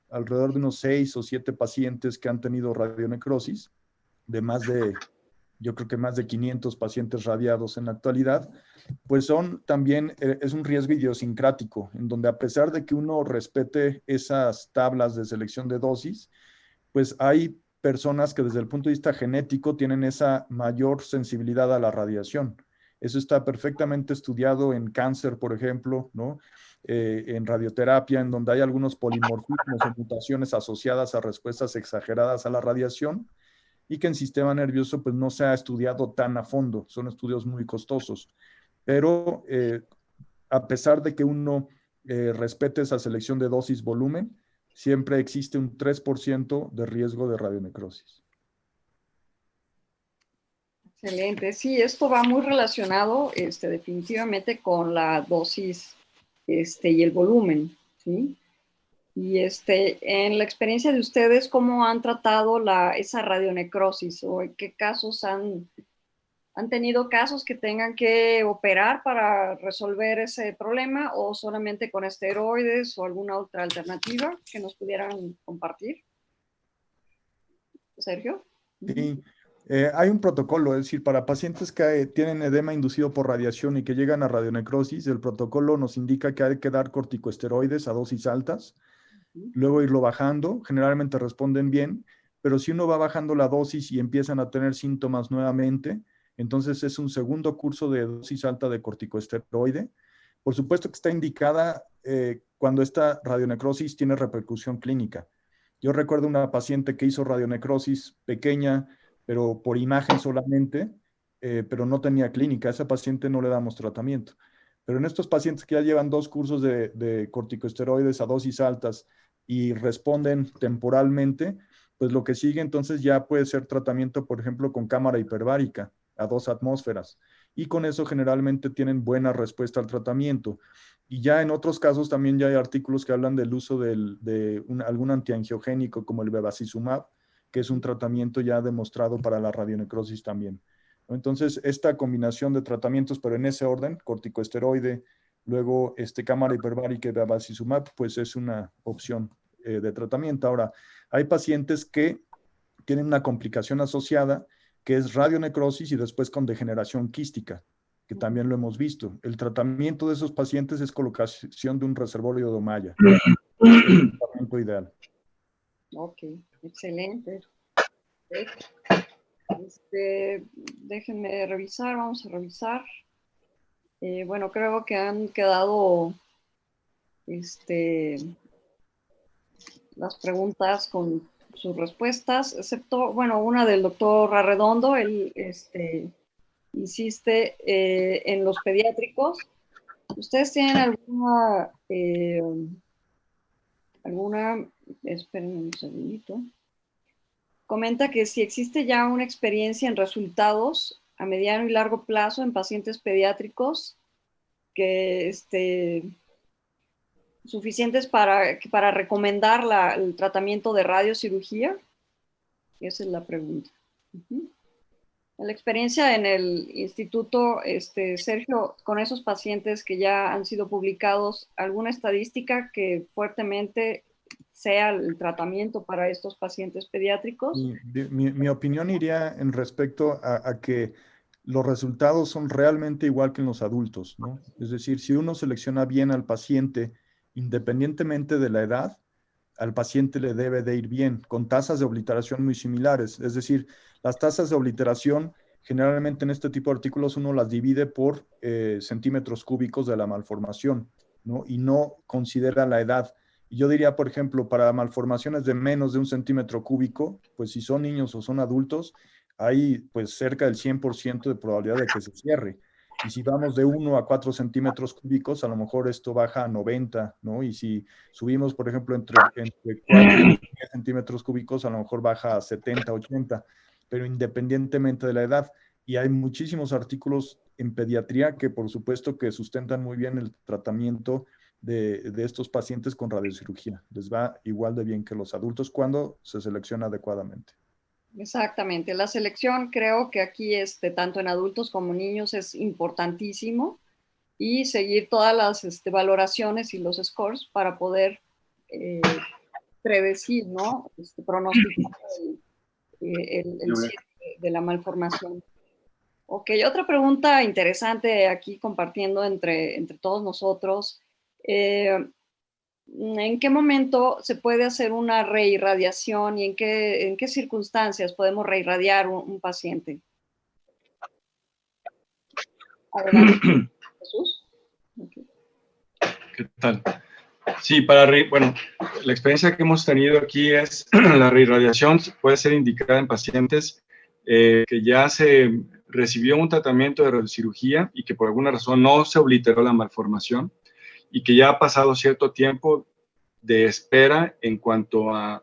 alrededor de unos 6 o 7 pacientes que han tenido radionecrosis, yo creo que más de 500 pacientes radiados en la actualidad, pues es un riesgo idiosincrático, en donde a pesar de que uno respete esas tablas de selección de dosis, pues hay personas que desde el punto de vista genético tienen esa mayor sensibilidad a la radiación. Eso está perfectamente estudiado en cáncer, por ejemplo, ¿no? En radioterapia, en donde hay algunos polimorfismos o mutaciones asociadas a respuestas exageradas a la radiación y que en sistema nervioso pues no se ha estudiado tan a fondo, son estudios muy costosos. Pero a pesar de que uno respete esa selección de dosis-volumen, siempre existe un 3% de riesgo de radionecrosis. Excelente. Sí, esto va muy relacionado definitivamente con la dosis y el volumen, ¿sí? Y en la experiencia de ustedes, ¿cómo han tratado esa radionecrosis? ¿O en qué casos han tenido casos que tengan que operar para resolver ese problema, o solamente con esteroides o alguna otra alternativa que nos pudieran compartir? Sergio. Sí, hay un protocolo, es decir, para pacientes que tienen edema inducido por radiación y que llegan a radionecrosis, el protocolo nos indica que hay que dar corticosteroides a dosis altas, luego irlo bajando, generalmente responden bien, pero si uno va bajando la dosis y empiezan a tener síntomas nuevamente, entonces es un segundo curso de dosis alta de corticosteroide. Por supuesto que está indicada cuando esta radionecrosis tiene repercusión clínica. Yo recuerdo una paciente que hizo radionecrosis pequeña, pero por imagen solamente, pero no tenía clínica. A esa paciente no le damos tratamiento. Pero en estos pacientes que ya llevan 2 cursos de corticosteroides a dosis altas y responden temporalmente, pues lo que sigue entonces ya puede ser tratamiento, por ejemplo, con cámara hiperbárica a 2 atmósferas. y con eso generalmente tienen buena respuesta al tratamiento. Y ya en otros casos también ya hay artículos que hablan del uso de algún antiangiogénico como el bevacizumab, que es un tratamiento ya demostrado para la radionecrosis también. Entonces, esta combinación de tratamientos, pero en ese orden, corticosteroide, luego cámara hiperbárica y bevacizumab, pues es una opción de tratamiento. Ahora, hay pacientes que tienen una complicación asociada, que es radionecrosis y después con degeneración quística, que también lo hemos visto. El tratamiento de esos pacientes es colocación de un reservorio de Ommaya. Es el tratamiento ideal. Ok, excelente. Déjenme revisar, vamos a revisar. Bueno, creo que han quedado las preguntas con sus respuestas, excepto, bueno, una del doctor Arredondo. Él insiste en los pediátricos. ¿Ustedes tienen esperen un segundito? Comenta que si existe ya una experiencia en resultados a mediano y largo plazo en pacientes pediátricos que suficientes para recomendar el tratamiento de radiocirugía. Esa es la pregunta. La experiencia en el instituto, Sergio, con esos pacientes que ya han sido publicados, ¿alguna estadística que fuertemente sea el tratamiento para estos pacientes pediátricos? Mi opinión iría en respecto a que los resultados son realmente igual que en los adultos, ¿no? Es decir, si uno selecciona bien al paciente, independientemente de la edad, al paciente le debe de ir bien, con tasas de obliteración muy similares. Es decir, las tasas de obliteración, generalmente en este tipo de artículos uno las divide por centímetros cúbicos de la malformación, ¿no? Y no considera la edad. Y yo diría, por ejemplo, para malformaciones de menos de 1 centímetro cúbico, pues si son niños o son adultos, hay pues cerca del 100% de probabilidad de que se cierre. Y si vamos de 1 a 4 centímetros cúbicos, a lo mejor esto baja a 90, ¿no? Y si subimos, por ejemplo, entre 4 y 10 centímetros cúbicos, a lo mejor baja a 70, 80, pero independientemente de la edad. Y hay muchísimos artículos en pediatría que, por supuesto, que sustentan muy bien el tratamiento de estos pacientes con radiocirugía. Les va igual de bien que los adultos cuando se selecciona adecuadamente. Exactamente. La selección creo que aquí, tanto en adultos como niños, es importantísimo, y seguir todas las valoraciones y los scores para poder predecir, ¿no? Pronosticar el cierre de la malformación. Ok, otra pregunta interesante aquí compartiendo entre todos nosotros. ¿En qué momento se puede hacer una reirradiación y en qué circunstancias podemos reirradiar un paciente? Adelante, Jesús. Okay. ¿Qué tal? Sí, bueno, la experiencia que hemos tenido aquí es la reirradiación puede ser indicada en pacientes que ya se recibió un tratamiento de radiocirugía y que por alguna razón no se obliteró la malformación y que ya ha pasado cierto tiempo de espera en cuanto a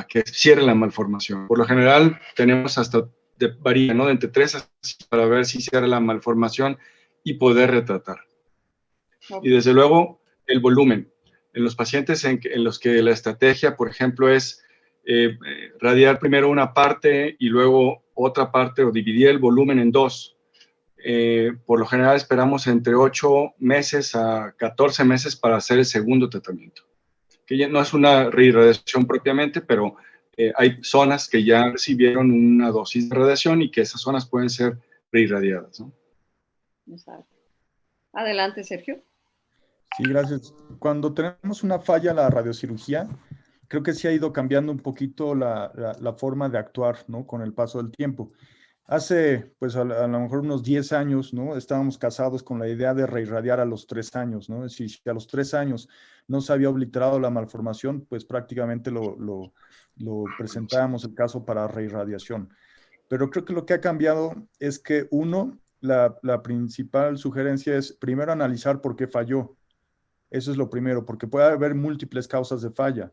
que cierre la malformación. Por lo general tenemos varía, ¿no? De entre 3 a 6 para ver si cierra la malformación y poder retratar. Okay. Y desde luego el volumen. En los pacientes en los que la estrategia, por ejemplo, es radiar primero una parte y luego otra parte o dividir el volumen en 2. Por lo general esperamos entre 8 meses a 14 meses para hacer el segundo tratamiento. Que ya no es una reirradiación propiamente, pero hay zonas que ya recibieron una dosis de radiación y que esas zonas pueden ser reirradiadas, ¿no? Exacto. Adelante, Sergio. Sí, gracias. Cuando tenemos una falla en la radiocirugía, creo que sí ha ido cambiando un poquito la forma de actuar, ¿no? Con el paso del tiempo. Hace, pues, a lo mejor unos 10 años, ¿no? Estábamos casados con la idea de reirradiar a los 3 años, ¿no? Si a los 3 años no se había obliterado la malformación, pues prácticamente lo presentábamos el caso para reirradiación. Pero creo que lo que ha cambiado es que, la principal sugerencia es primero analizar por qué falló. Eso es lo primero, porque puede haber múltiples causas de falla.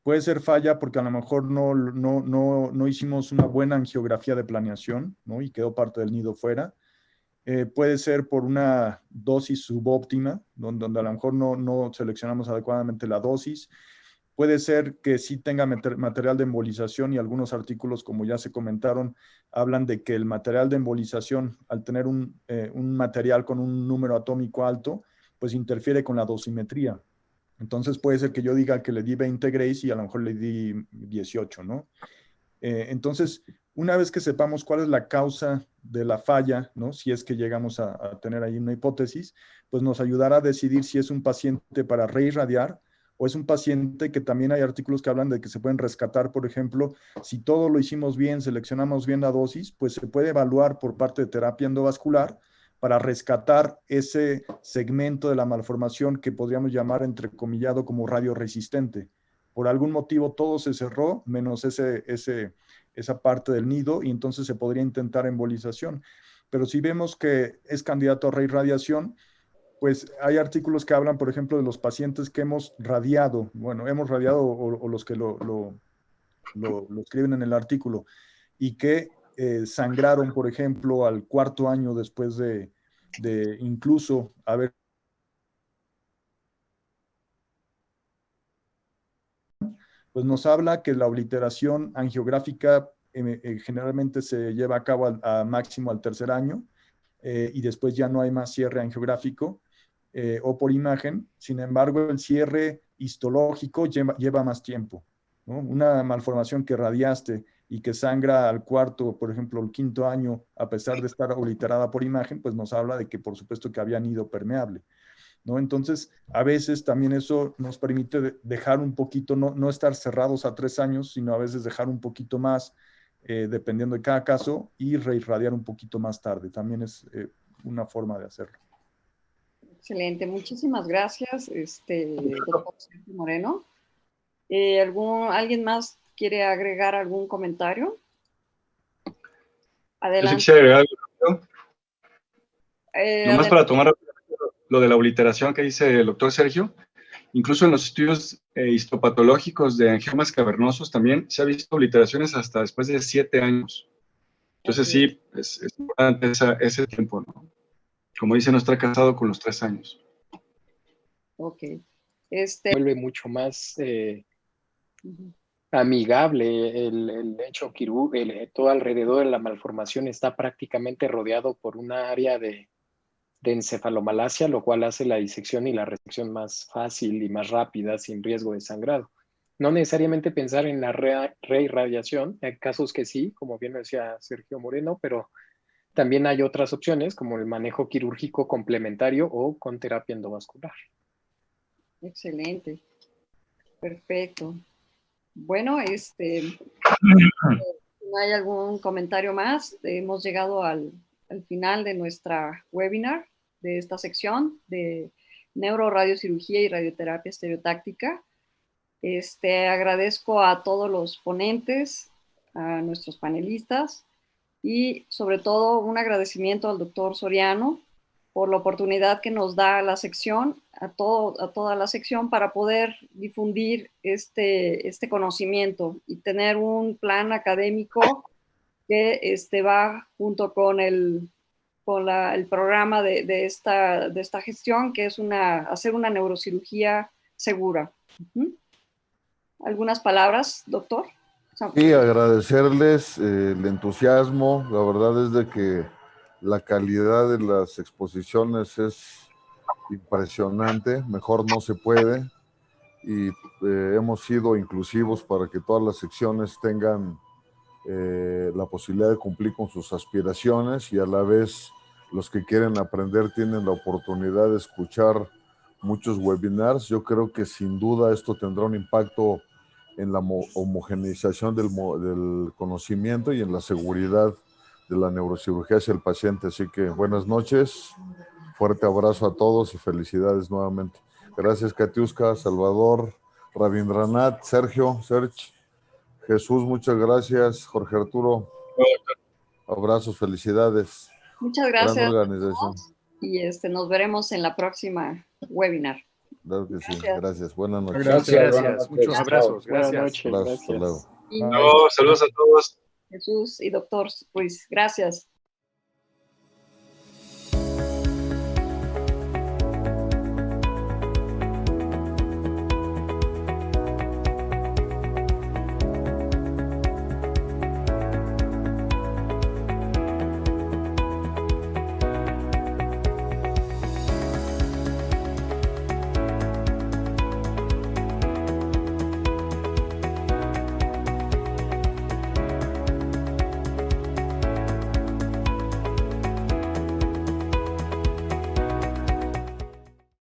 Puede ser falla porque a lo mejor no hicimos una buena angiografía de planeación, ¿no? Y quedó parte del nido fuera. puede ser por una dosis subóptima, donde a lo mejor no seleccionamos adecuadamente la dosis. Puede ser que sí tenga material de embolización, y algunos artículos, como ya se comentaron, hablan de que el material de embolización, al tener un material con un número atómico alto, pues interfiere con la dosimetría. Entonces puede ser que yo diga que le di 20 grays y a lo mejor le di 18, ¿no? Entonces, una vez que sepamos cuál es la causa de la falla, ¿no? Si es que llegamos a tener ahí una hipótesis, pues nos ayudará a decidir si es un paciente para reirradiar o es un paciente que también hay artículos que hablan de que se pueden rescatar. Por ejemplo, si todo lo hicimos bien, seleccionamos bien la dosis, pues se puede evaluar por parte de terapia endovascular para rescatar ese segmento de la malformación que podríamos llamar entrecomillado como radioresistente. Por algún motivo todo se cerró, menos esa parte del nido, y entonces se podría intentar embolización. Pero si vemos que es candidato a reirradiación, pues hay artículos que hablan, por ejemplo, de los pacientes que hemos radiado, o los que lo escriben en el artículo, y que sangraron, por ejemplo, al 4.º año después de incluso haber... Pues nos habla que la obliteración angiográfica generalmente se lleva a cabo máximo al 3.er año, y después ya no hay más cierre angiográfico o por imagen. Sin embargo, el cierre histológico lleva más tiempo, ¿no? Una malformación que radiaste y que sangra al 4.º, por ejemplo, el 5.º año, a pesar de estar obliterada por imagen, pues nos habla de que por supuesto que había nido permeable, ¿no? Entonces, a veces también eso nos permite dejar un poquito, no estar cerrados a 3 años, sino a veces dejar un poquito más, dependiendo de cada caso, y reirradiar un poquito más tarde. También es una forma de hacerlo. Excelente, muchísimas gracias, doctor Sergio Moreno. ¿Alguien más quiere agregar algún comentario? Adelante. Yo sí quisiera agregar algo. Nomás para tomar lo de la obliteración que dice el doctor Sergio, incluso en los estudios histopatológicos de angiomas cavernosos también se ha visto obliteraciones hasta después de 7 años. Entonces sí, es importante ese tiempo, ¿no? Como dice, no estar casado con los 3 años. Ok. Vuelve mucho más amigable el hecho quirúrgico. Todo alrededor de la malformación está prácticamente rodeado por una área de encefalomalacia, lo cual hace la disección y la resección más fácil y más rápida, sin riesgo de sangrado. No necesariamente pensar en la reirradiación, hay casos que sí, como bien decía Sergio Moreno, pero también hay otras opciones como el manejo quirúrgico complementario o con terapia endovascular. Excelente. Perfecto. Bueno, ¿no hay algún comentario más? Hemos llegado al final de nuestra webinar, de esta sección de neuroradiocirugía y radioterapia estereotáctica. Agradezco a todos los ponentes, a nuestros panelistas, y sobre todo un agradecimiento al doctor Soriano por la oportunidad que nos da la sección, a toda la sección, para poder difundir este conocimiento y tener un plan académico que va junto con el programa de esta gestión, que es hacer una neurocirugía segura. ¿Algunas palabras, doctor? Sí, agradecerles el entusiasmo. La verdad es de que la calidad de las exposiciones es impresionante, mejor no se puede, y hemos sido inclusivos para que todas las secciones tengan la posibilidad de cumplir con sus aspiraciones, y a la vez los que quieren aprender tienen la oportunidad de escuchar muchos webinars. Yo creo que sin duda esto tendrá un impacto en la homogeneización del conocimiento y en la seguridad de la neurocirugía hacia el paciente. Así que buenas noches, fuerte abrazo a todos y felicidades nuevamente. Gracias, Katiuska, Salvador, Rabindranath, Sergio, Serge, Jesús, muchas gracias, Jorge Arturo, abrazos, felicidades. Muchas gracias. Gran organización. Y nos veremos en la próxima webinar. Claro que sí, gracias. Buenas noches. Gracias. Muchos abrazos. Buenas Gracias. noches. Gracias. Saludos a todos. Jesús y doctor Ruiz, gracias.